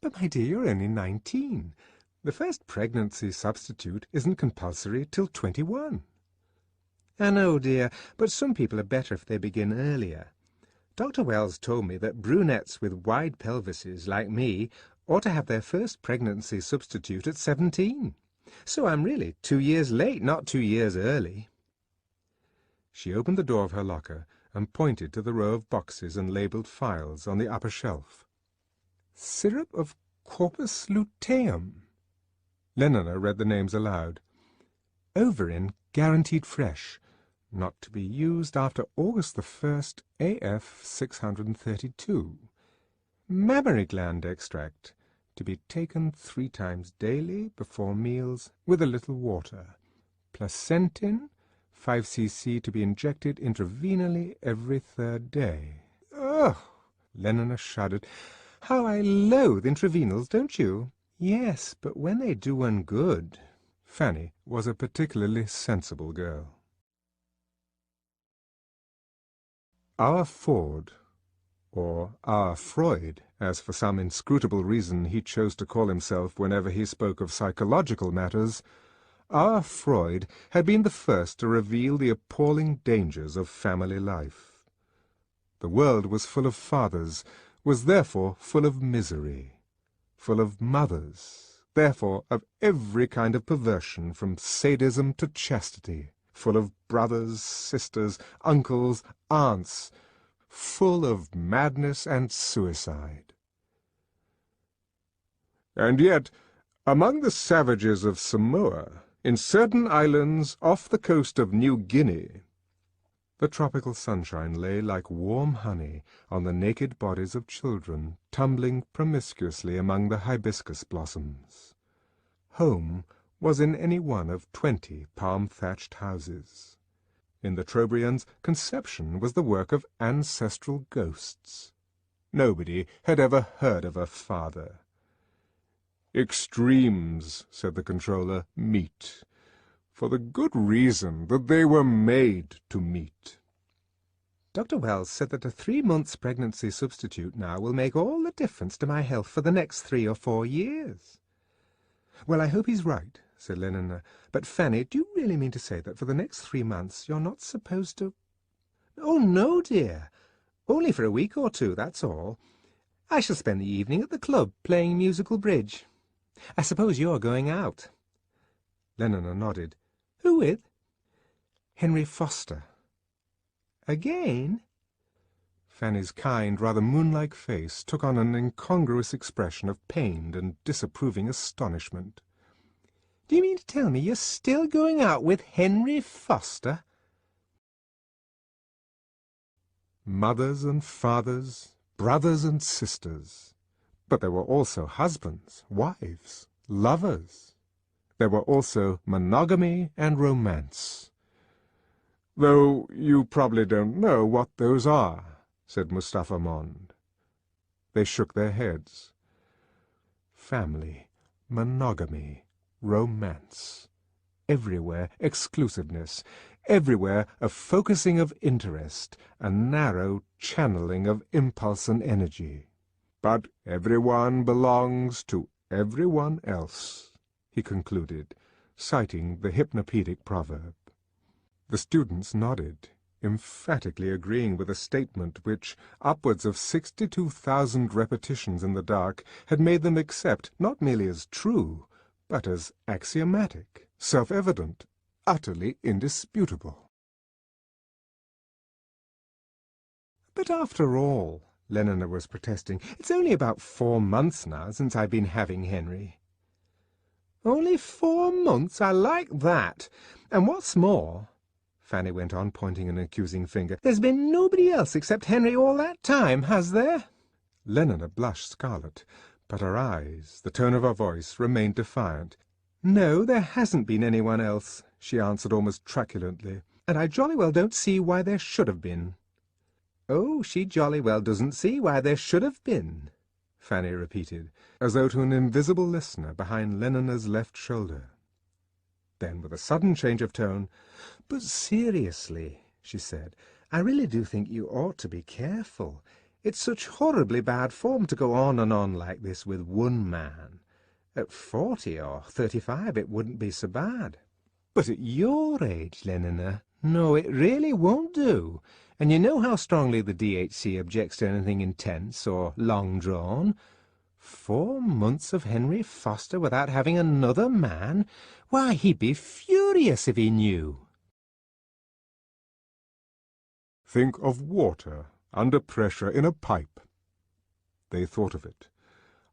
But, my dear, you're only 19. The first pregnancy substitute isn't compulsory till 21. I know, dear, but some people are better if they begin earlier. Dr. Wells told me that brunettes with wide pelvises, like me, ought to have their first pregnancy substitute at 17. So I'm really 2 years late, not 2 years early. She opened the door of her locker and pointed to the row of boxes and labelled files on the upper shelf. Syrup of Corpus luteum. Lenina read the names aloud. Overin guaranteed fresh, not to be used after August the 1st, AF 632. Mammary gland extract, to be taken 3 times daily before meals with a little water. Placentin, 5 cc to be injected intravenously every 3rd day. Ugh! Lenina shuddered. How I loathe intravenals, don't you? Yes, but when they do one good. Fanny was a particularly sensible girl. Our Ford, or our Freud, as for some inscrutable reason he chose to call himself whenever he spoke of psychological matters, our Freud had been the first to reveal the appalling dangers of family life. The world was full of fathers, was therefore full of misery, full of mothers, therefore of every kind of perversion from sadism to chastity, full of brothers, sisters, uncles, aunts, full of madness and suicide. And yet, among the savages of Samoa, in certain islands off the coast of New Guinea, the tropical sunshine lay like warm honey on the naked bodies of children tumbling promiscuously among the hibiscus blossoms. Home was in any one of 20 palm-thatched houses. In the Trobrians, conception was the work of ancestral ghosts. Nobody had ever heard of a father. Extremes, said the controller, meet, for the good reason that they were made to meet. Dr. Wells said that a 3 months pregnancy substitute now will make all the difference to my health for the next 3 or 4 years. Well, I hope he's right, said Lenina. But, Fanny, do you really mean to say that for the next 3 months you're not supposed to— Oh, no, dear. Only for a week or 2, that's all. I shall spend the evening at the club playing musical bridge. I suppose you're going out. Lenina nodded. Who with? Henry Foster. Again? Fanny's kind, rather moon-like face took on an incongruous expression of pained and disapproving astonishment. Do you mean to tell me you're still going out with Henry Foster? Mothers and fathers, brothers and sisters. But there were also husbands, wives, lovers. There were also monogamy and romance. Though you probably don't know what those are, said Mustafa Mond. They shook their heads. Family, monogamy, romance. Everywhere exclusiveness, everywhere a focusing of interest, a narrow channeling of impulse and energy. But everyone belongs to everyone else, he concluded, citing the hypnopedic proverb. The students nodded, emphatically agreeing with a statement which, upwards of 62,000 repetitions in the dark, had made them accept not merely as true, but as axiomatic, self-evident, utterly indisputable. But after all, Lenina was protesting, it's only about 4 months now since I've been having Henry. Only 4 months? I like that. And what's more, Fanny went on, pointing an accusing finger, there's been nobody else except Henry all that time, has there? Lenina blushed scarlet, but her eyes, the tone of her voice, remained defiant. No, there hasn't been anyone else, she answered almost truculently, and I jolly well don't see why there should have been. Oh, she jolly well doesn't see why there should have been, Fanny repeated, as though to an invisible listener behind Lenina's left shoulder. Then, with a sudden change of tone, "But seriously," she said, "I really do think you ought to be careful. It's such horribly bad form to go on and on like this with one man. At 40 or 35 it wouldn't be so bad. But at your age, Lenina, no, it really won't do. And you know how strongly the DHC objects to anything intense or long-drawn. 4 months of Henry Foster without having another man? Why, he'd be furious if he knew." "Think of water under pressure in a pipe." They thought of it.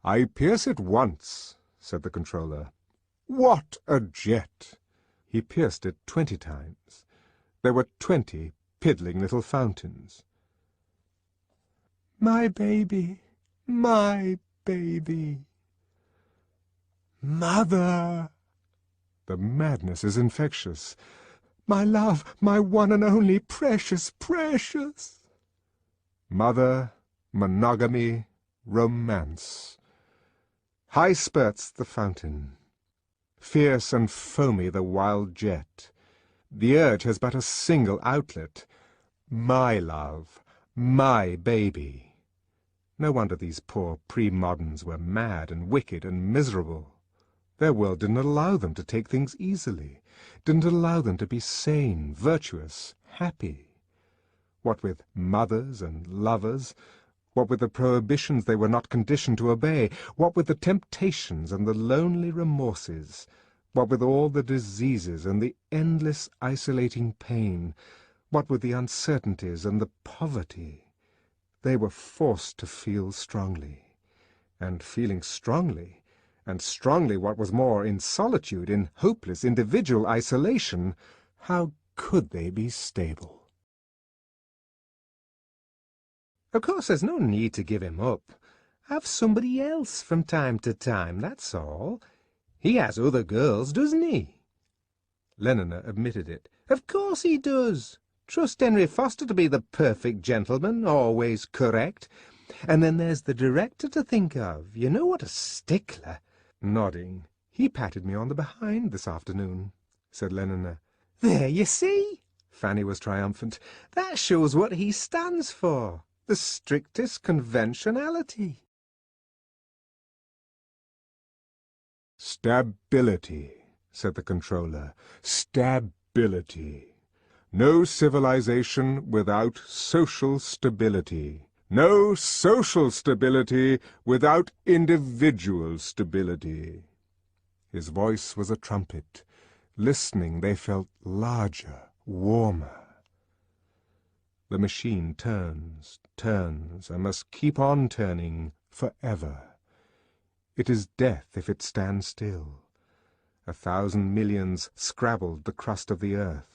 "I pierce it once," said the controller. "What a jet!" He pierced it 20 times. There were 20 piddling little fountains. "My baby, my baby. Mother!" The madness is infectious. "My love, my one and only, precious, precious!" Mother, monogamy, romance. High spurts the fountain. Fierce and foamy the wild jet. The urge has but a single outlet. My love, my baby. No wonder these poor pre-moderns were mad and wicked and miserable. Their world didn't allow them to take things easily, didn't allow them to be sane, virtuous, happy. What with mothers and lovers, what with the prohibitions they were not conditioned to obey, what with the temptations and the lonely remorses, what with all the diseases and the endless isolating pain, what with the uncertainties and the poverty, they were forced to feel strongly. And feeling strongly, and strongly what was more, in solitude, in hopeless individual isolation, how could they be stable? Of course there's no need to give him up. Have somebody else from time to time, that's all. He has other girls, doesn't he? Lenina admitted it. Of course he does. Trust Henry Foster to be the perfect gentleman, always correct. And then there's the director to think of. You know what a stickler. Nodding. "He patted me on the behind this afternoon," said Lenina. "There, you see," Fanny was triumphant. "That shows what he stands for. The strictest conventionality." "Stability," said the controller. "Stability. No civilization without social stability. No social stability without individual stability. His voice was a trumpet. Listening, they felt larger, warmer. The machine turns, turns, and must keep on turning forever. It is death if it stands still. 1,000 millions scrabbled the crust of the earth.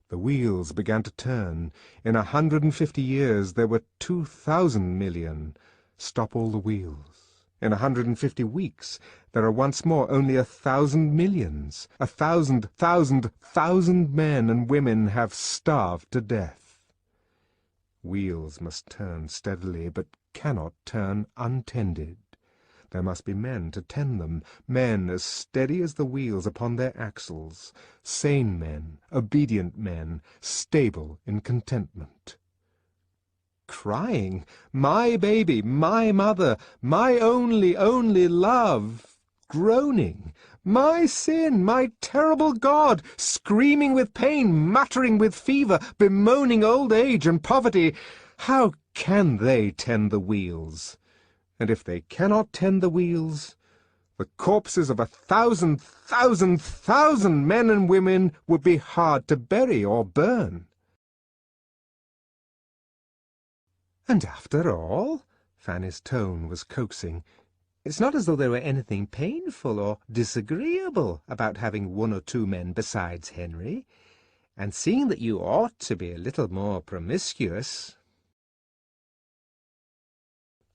The wheels began to turn. In 150 years there were 2,000 million. Stop all the wheels. In 150 weeks there are once more only 1,000 millions. 1,000 men and women have starved to death. Wheels must turn steadily, but cannot turn untended. There must be men to tend them, men as steady as the wheels upon their axles, sane men, obedient men, stable in contentment. Crying, "My baby, my mother, my only love!" Groaning, "My sin, my terrible God!" Screaming with pain, muttering with fever, bemoaning old age and poverty. How can they tend the wheels? And if they cannot tend the wheels, the corpses of 1,000 men and women would be hard to bury or burn. And after all, Fanny's tone was coaxing, it's not as though there were anything painful or disagreeable about having 1 or 2 men besides Henry, and seeing that you ought to be a little more promiscuous.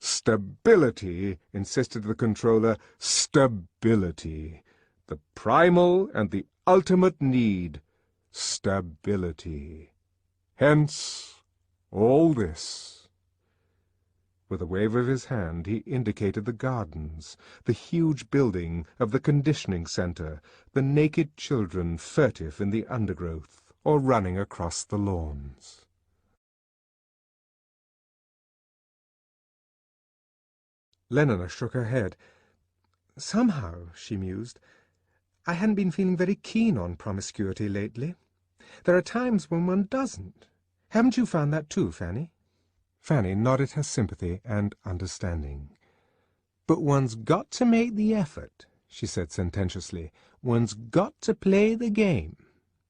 Stability, insisted the controller, stability. The primal and the ultimate need, stability. Hence, all this. With a wave of his hand he indicated the gardens, the huge building of the conditioning centre, the naked children furtive in the undergrowth, or running across the lawns. Lenina shook her head. Somehow, she mused, I hadn't been feeling very keen on promiscuity lately. There are times when one doesn't. Haven't you found that too, Fanny? Fanny nodded her sympathy and understanding. But one's got to make the effort, she said sententiously. One's got to play the game.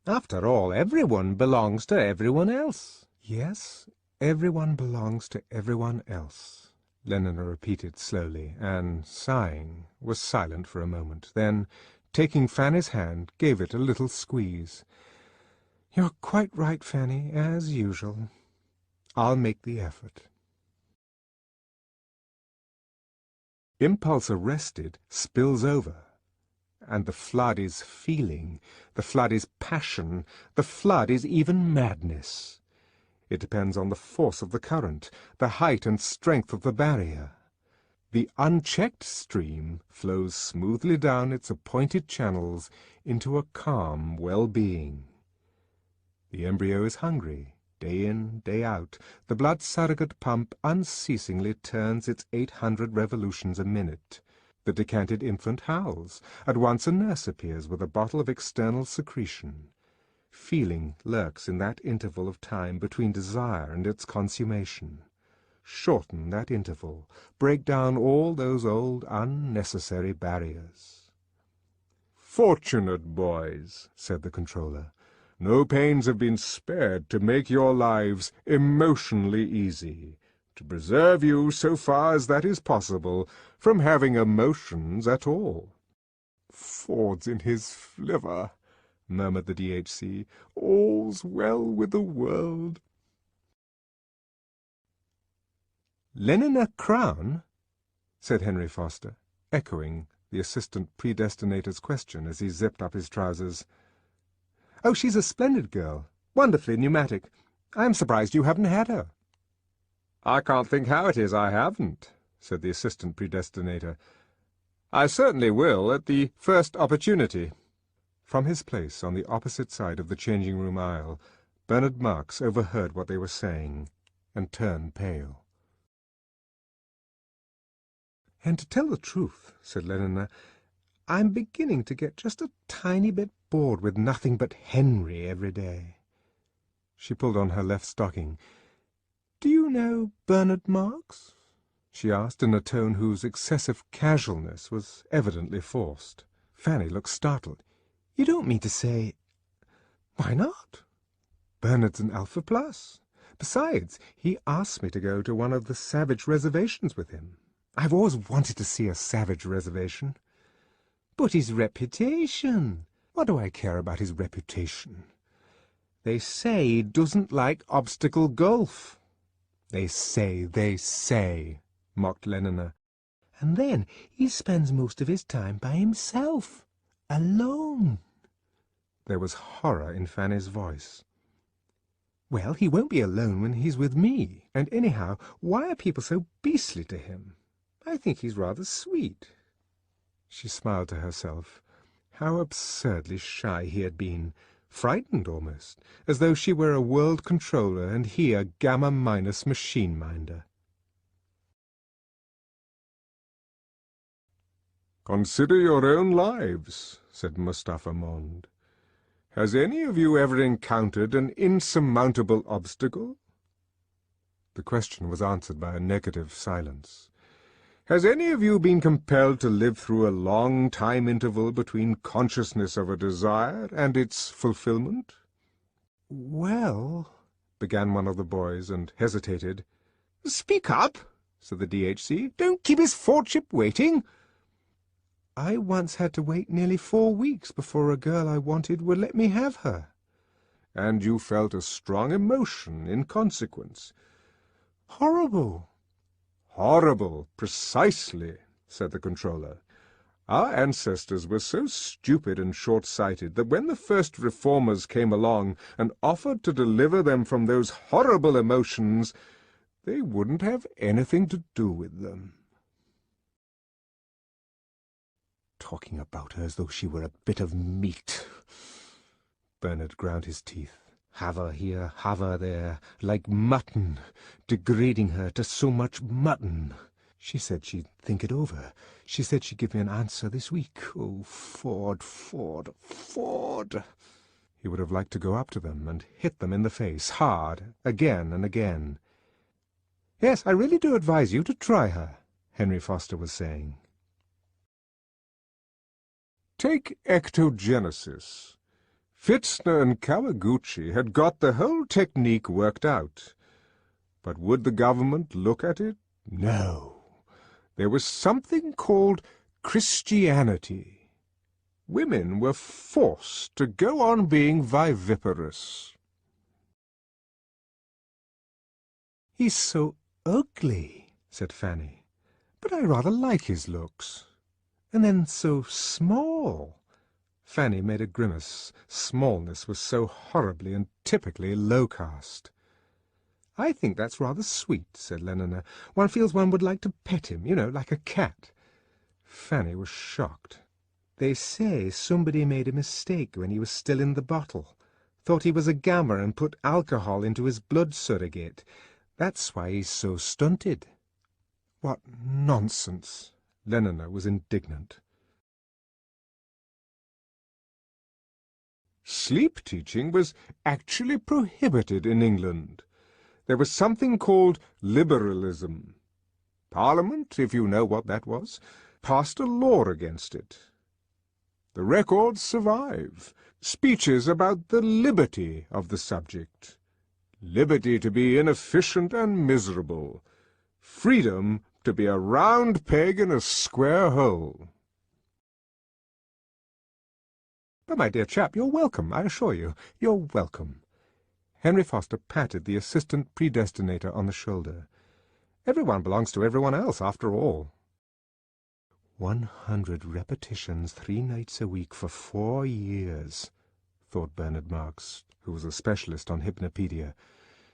After all, everyone belongs to everyone else. Yes, everyone belongs to everyone else, Lenina repeated slowly, and, sighing, was silent for a moment. Then, taking Fanny's hand, gave it a little squeeze. "You're quite right, Fanny, as usual. I'll make the effort." Impulse arrested spills over, and the flood is feeling, the flood is passion, the flood is even madness. It depends on the force of the current, the height and strength of the barrier. The unchecked stream flows smoothly down its appointed channels into a calm well-being. The embryo is hungry, day in, day out. The blood surrogate pump unceasingly turns its 800 revolutions a minute. The decanted infant howls. At once a nurse appears with a bottle of external secretion. Feeling lurks in that interval of time between desire and its consummation. Shorten that interval, break down all those old unnecessary barriers. "Fortunate boys," said the controller. "No pains have been spared to make your lives emotionally easy, to preserve you, so far as that is possible, from having emotions at all." "Ford's in his flivver," murmured the DHC. "All's well with the world." "Lenina Crown?" said Henry Foster, echoing the assistant predestinator's question as he zipped up his trousers. "Oh, she's a splendid girl, wonderfully pneumatic. I am surprised you haven't had her." "I can't think how it is I haven't," said the assistant predestinator. "I certainly will at the first opportunity." From his place on the opposite side of the changing-room aisle, Bernard Marks overheard what they were saying, and turned pale. "And to tell the truth," said Lenina, "I'm beginning to get just a tiny bit bored with nothing but Henry every day." She pulled on her left stocking. "Do you know Bernard Marx?" she asked in a tone whose excessive casualness was evidently forced. Fanny looked startled. "You don't mean to say—" "Why not? Bernard's an Alpha Plus. Besides, he asked me to go to one of the savage reservations with him. I've always wanted to see a savage reservation." "But his reputation—" "What do I care about his reputation? They say he doesn't like obstacle golf." They say, mocked Lenina. "And then he spends most of his time by himself, alone." There was horror in Fanny's voice. "Well, he won't be alone when he's with me. And anyhow, why are people so beastly to him? I think he's rather sweet." She smiled to herself. How absurdly shy he had been, frightened almost, as though she were a world controller and he a gamma-minus machine-minder. "Consider your own lives," said Mustapha Mond. "Has any of you ever encountered an insurmountable obstacle?" The question was answered by a negative silence. "Has any of you been compelled to live through a long time interval between consciousness of a desire and its fulfillment?" "Well—" began one of the boys, and hesitated. "Speak up," said the DHC. "Don't keep his Fordship waiting." "I once had to wait nearly 4 weeks before a girl I wanted would let me have her." "And you felt a strong emotion in consequence?" "Horrible." "Horrible, precisely," said the controller. "Our ancestors were so stupid and short-sighted that when the first reformers came along and offered to deliver them from those horrible emotions, they wouldn't have anything to do with them." "Talking about her as though she were a bit of meat." Bernard ground his teeth. "Have her here, have her there, like mutton, degrading her to so much mutton. She said she'd think it over. She said she'd give me an answer this week. Oh, Ford, Ford, Ford!" He would have liked to go up to them and hit them in the face, hard, again and again. "Yes, I really do advise you to try her," Henry Foster was saying. Take ectogenesis. Pfitzner and Kawaguchi had got the whole technique worked out. But would the government look at it? No. There was something called Christianity. Women were forced to go on being viviparous. "He's so ugly," said Fanny. "But I rather like his looks. And then so small." Fanny made a grimace. Smallness was so horribly and typically low-caste. "I think that's rather sweet," said Lenina. "One feels one would like to pet him, you know, like a cat." Fanny was shocked. "They say somebody made a mistake when he was still in the bottle. Thought he was a gammer and put alcohol into his blood surrogate. That's why he's so stunted." "What nonsense!" Lenina was indignant. Sleep teaching was actually prohibited in England. There was something called liberalism. Parliament, if you know what that was, passed a law against it. The records survive. Speeches about the liberty of the subject. Liberty to be inefficient and miserable. Freedom to be a round peg in a square hole. "But, my dear chap, you're welcome, I assure you. You're welcome." Henry Foster patted the assistant predestinator on the shoulder. "Everyone belongs to everyone else, after all." 100 repetitions 3 nights a week for 4 years, thought Bernard Marx, who was a specialist on Hypnopedia.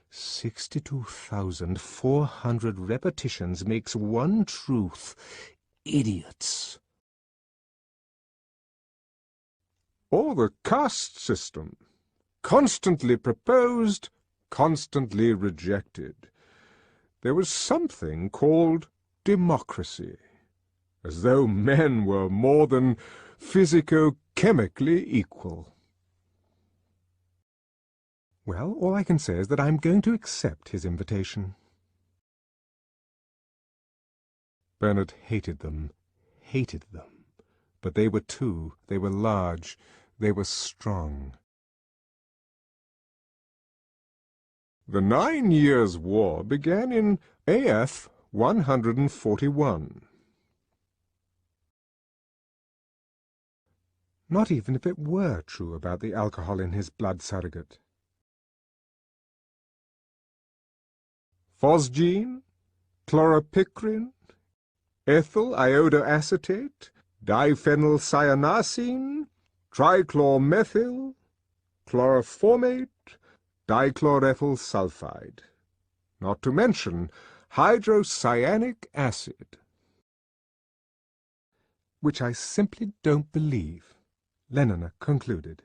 62,400 repetitions makes one truth. Idiots. Or the caste system. Constantly proposed, constantly rejected. There was something called democracy, as though men were more than physico-chemically equal. Well, all I can say is that I'm going to accept his invitation. Bernard hated them, hated them. But they were two, they were large, they were strong. The 9 Years' War began in AF 141. Not even if it were true about the alcohol in his blood surrogate. Phosgene, chloropicrin, ethyl iodoacetate, diphenylcyanacine, trichlormethyl, chloroformate, dichlorethyl sulfide, not to mention hydrocyanic acid. Which I simply don't believe, Lenina concluded.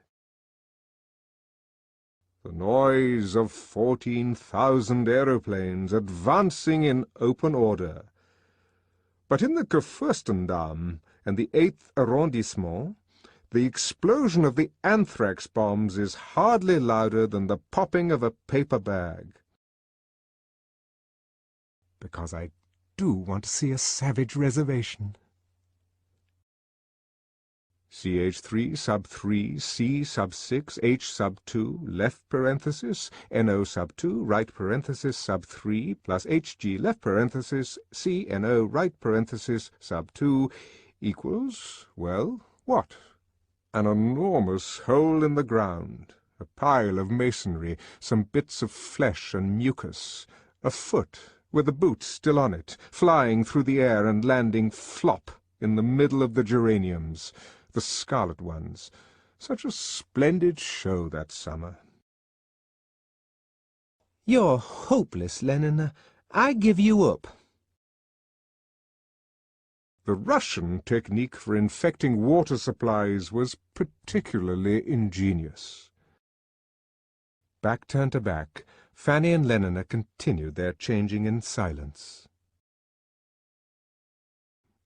The noise of 14,000 aeroplanes advancing in open order. But in the Kurfürstendamm and the 8th arrondissement, the explosion of the anthrax bombs is hardly louder than the popping of a paper bag. Because I do want to see a savage reservation. CH3 sub 3, C sub 6, H sub 2, left parenthesis, NO sub 2, right parenthesis, sub 3, plus HG left parenthesis, C, NO right parenthesis, sub 2, equals, well, what? An enormous hole in the ground, a pile of masonry, some bits of flesh and mucus, a foot with the boot still on it, flying through the air and landing flop in the middle of the geraniums, the scarlet ones. Such a splendid show that summer. You're hopeless, Lenina. I give you up. The Russian technique for infecting water supplies was particularly ingenious. Back turned to back, Fanny and Lenina continued their changing in silence.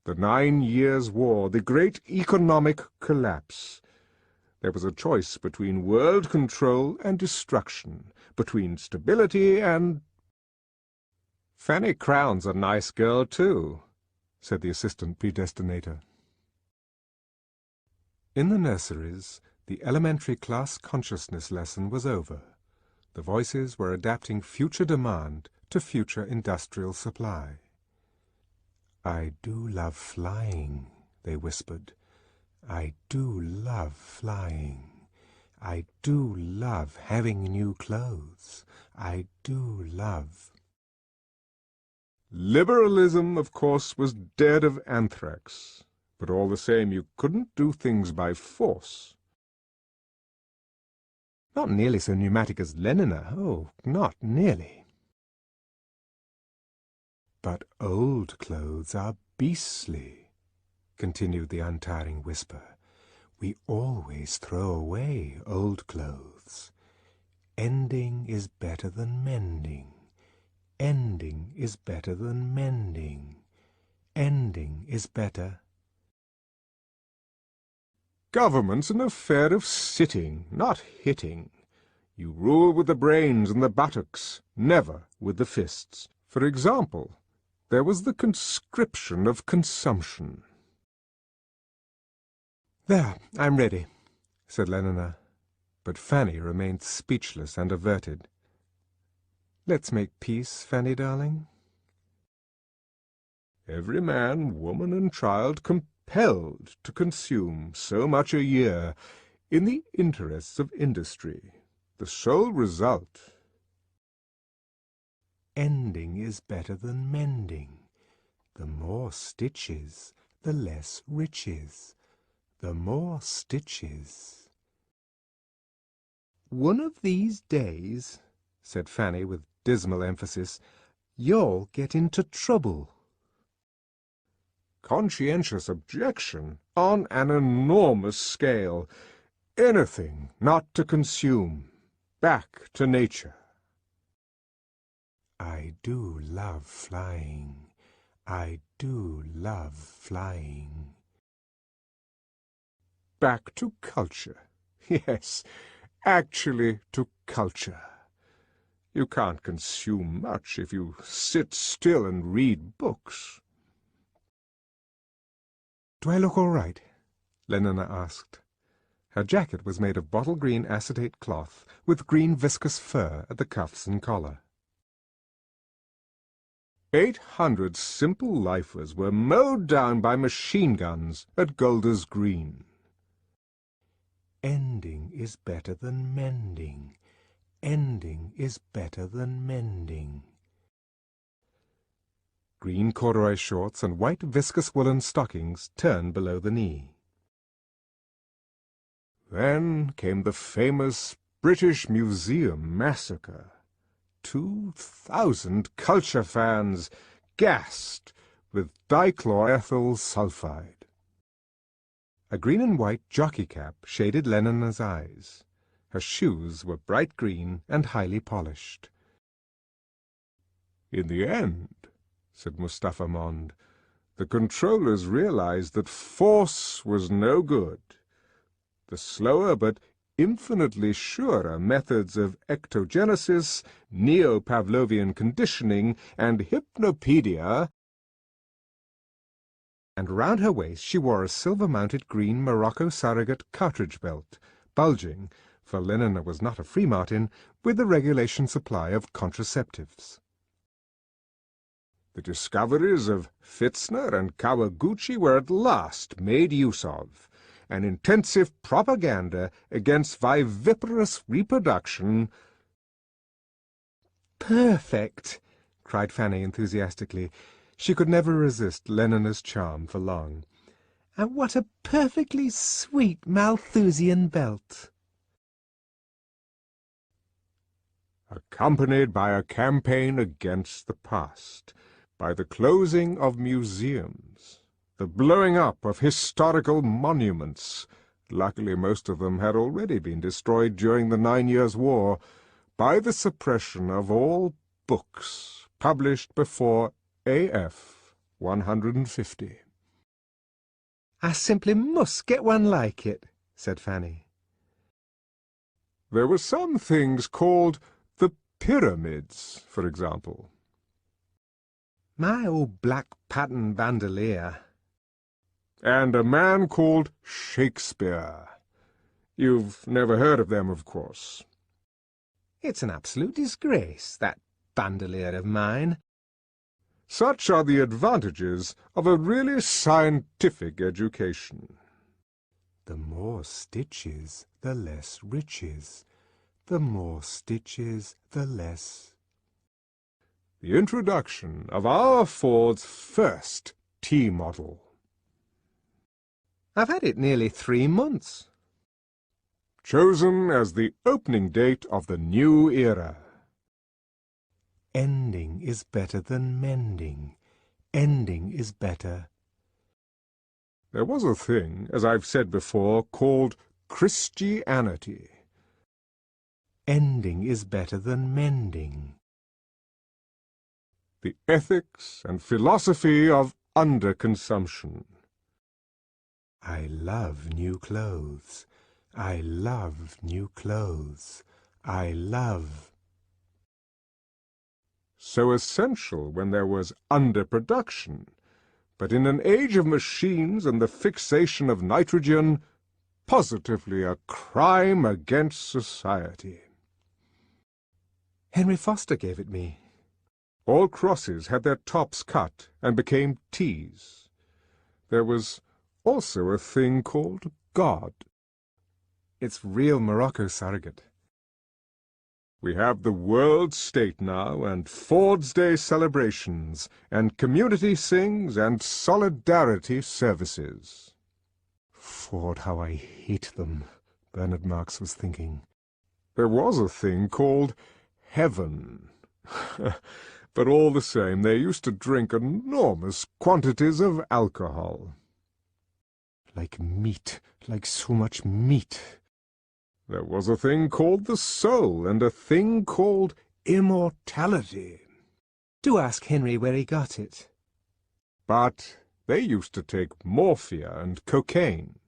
The 9 Years' War, the great economic collapse. There was a choice between world control and destruction, between stability and— "Fanny Crown's a nice girl, too," said the assistant predestinator. In the nurseries, the elementary class consciousness lesson was over. The voices were adapting future demand to future industrial supply. "I do love flying," they whispered. "I do love flying. I do love having new clothes. I do love—" Liberalism, of course, was dead of anthrax, but all the same you couldn't do things by force. Not nearly so pneumatic as Lenina. Oh, not nearly. "But old clothes are beastly," continued the untiring whisper. "We always throw away old clothes. Ending is better than mending. Ending is better than mending. Ending is better—" "Government's an affair of sitting, not hitting. You rule with the brains and the buttocks, never with the fists. For example, there was the conscription of consumption." "There, I'm ready," said Lenina, but Fanny remained speechless and averted. "Let's make peace, Fanny darling." "Every man, woman, and child compelled to consume so much a year in the interests of industry. The sole result—" Ending is better than mending. The more stitches, the less riches. The more stitches. "One of these days," said Fanny with dismal emphasis, "you'll get into trouble." Conscientious objection on an enormous scale. Anything not to consume. Back to nature. "I do love flying. I do love flying." Back to culture. Yes, actually to culture. You can't consume much if you sit still and read books. "Do I look all right?" Lenina asked. Her jacket was made of bottle green acetate cloth with green viscous fur at the cuffs and collar. 800 simple lifers were mowed down by machine guns at Golders Green. Ending is better than mending. Ending is better than mending. Green corduroy shorts and white viscous woolen stockings turned below the knee. Then came the famous British Museum massacre. 2,000 culture fans gassed with dichloroethyl sulfide. A green and white jockey cap shaded Lenina's eyes. Her shoes were bright green and highly polished. "In the end," said Mustafa Mond, "the controllers realized that force was no good. The slower but infinitely surer methods of ectogenesis, neo-Pavlovian conditioning, and hypnopedia—" and round her waist she wore a silver-mounted green Morocco surrogate cartridge belt, bulging, for Lenina was not a free martin, with the regulation supply of contraceptives. The discoveries of Pfitzner and Kawaguchi were at last made use of, and intensive propaganda against viviparous reproduction— "Perfect!" cried Fanny enthusiastically. She could never resist Lenina's charm for long. "And what a perfectly sweet Malthusian belt!" Accompanied by a campaign against the past, by the closing of museums, the blowing up of historical monuments— luckily most of them had already been destroyed during the 9 Years' War— by the suppression of all books published before AF 150. "I simply must get one like it," said Fanny. There were some things called the pyramids, for example. My old black pattern bandolier. And a man called Shakespeare. You've never heard of them, of course. It's an absolute disgrace, that bandolier of mine. Such are the advantages of a really scientific education. The more stitches, the less riches. The more stitches, the less. The introduction of our Ford's first T-model. I've had it nearly 3 months. Chosen as the opening date of the new era. Ending is better than mending. Ending is better. There was a thing, as I've said before, called Christianity. Ending is better than mending. The ethics and philosophy of underconsumption. I love new clothes. I love new clothes. I love. So essential when there was underproduction, but in an age of machines and the fixation of nitrogen, positively a crime against society. Henry Foster gave it me. All crosses had their tops cut and became T's. There was also a thing called God. It's real Morocco surrogate. We have the World State now, and Ford's Day celebrations, and community sings, and solidarity services. Ford, how I hate them, Bernard Marx was thinking. There was a thing called heaven. But all the same, they used to drink enormous quantities of alcohol. Like meat, like so much meat. There was a thing called the soul, and a thing called immortality. Do ask Henry where he got it. But they used to take morphia and cocaine.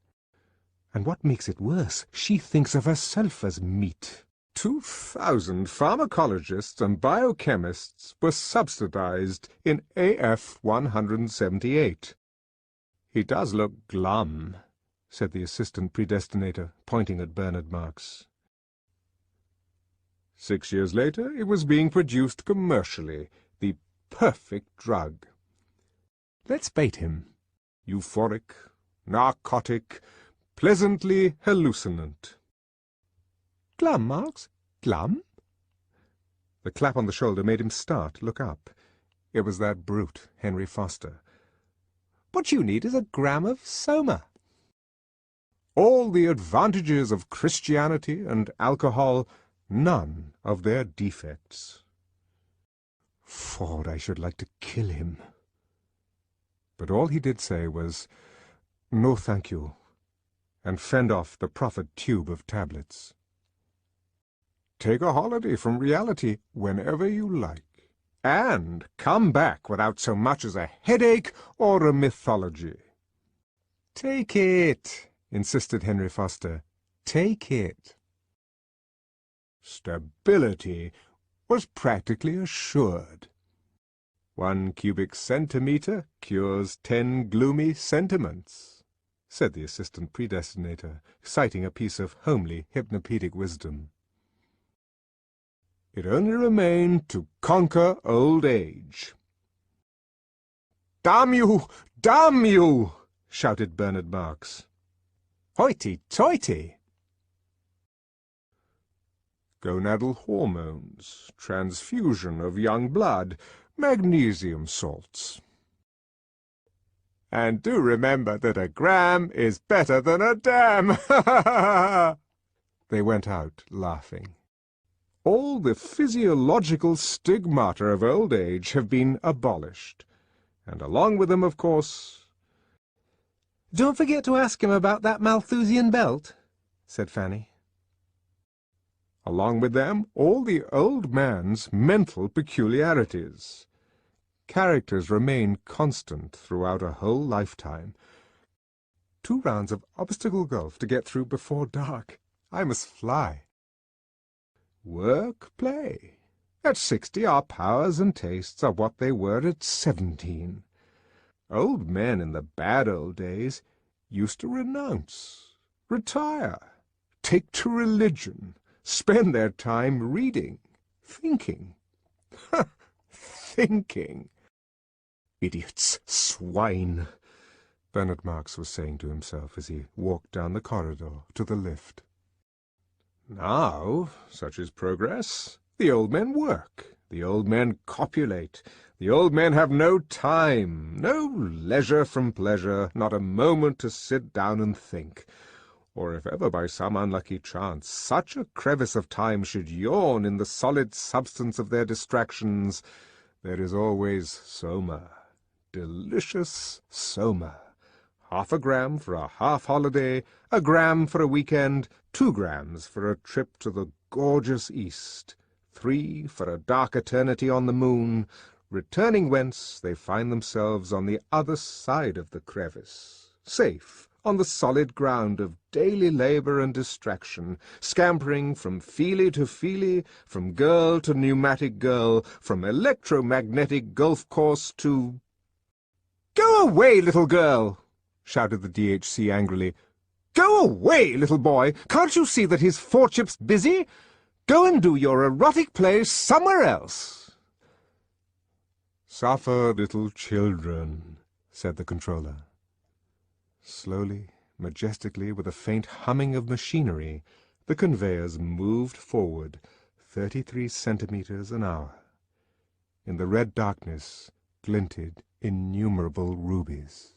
And what makes it worse, she thinks of herself as meat. 2,000 pharmacologists and biochemists were subsidized in AF 178. "He does look glum," said the assistant predestinator, pointing at Bernard Marx. 6 years later, it was being produced commercially, the perfect drug. Let's bait him. Euphoric, narcotic, pleasantly hallucinant. "Glum, Marx? Glum?" The clap on the shoulder made him start, look up. It was that brute, Henry Foster. "What you need is a gram of soma." All the advantages of Christianity and alcohol, none of their defects. Ford, I should like to kill him. But all he did say was, "No, thank you," and fend off the proffered tube of tablets. Take a holiday from reality whenever you like, and come back without so much as a headache or a mythology. "Take it," insisted Henry Foster. "Take it." Stability was practically assured. 1 cubic centimetre cures 10 gloomy sentiments, said the assistant predestinator, citing a piece of homely hypnopedic wisdom. It only remained to conquer old age. "Damn you! Damn you!" shouted Bernard Marx. "Hoity-toity!" Gonadal hormones, transfusion of young blood, magnesium salts. "And do remember that a gram is better than a dam!" They went out laughing. All the physiological stigmata of old age have been abolished, and along with them, of course— "Don't forget to ask him about that Malthusian belt," said Fanny. Along with them, all the old man's mental peculiarities. Characters remain constant throughout a whole lifetime. 2 rounds of obstacle golf to get through before dark. I must fly. Work, play. At 60 our powers and tastes are what they were at 17. Old men in the bad old days used to renounce, retire, take to religion, spend their time reading, thinking. Thinking. Idiots, swine, Bernard Marx was saying to himself as he walked down the corridor to the lift. Now, such is progress, the old men work, the old men copulate, the old men have no time, no leisure from pleasure, not a moment to sit down and think. Or if ever by some unlucky chance such a crevice of time should yawn in the solid substance of their distractions, there is always soma, delicious soma. 1/2 gram for a half-holiday, 1 gram for a weekend, 2 grams for a trip to the gorgeous East, 3 for a dark eternity on the moon, returning whence they find themselves on the other side of the crevice, safe on the solid ground of daily labour and distraction, scampering from feely to feely, from girl to pneumatic girl, from electromagnetic golf course to— "Go away, little girl!" shouted the DHC angrily. "Go away, little boy! Can't you see that his fortship's busy? Go and do your erotic play somewhere else." "Suffer, little children," said the controller. Slowly, majestically, with a faint humming of machinery, the conveyors moved forward 33 centimeters an hour. In the red darkness glinted innumerable rubies.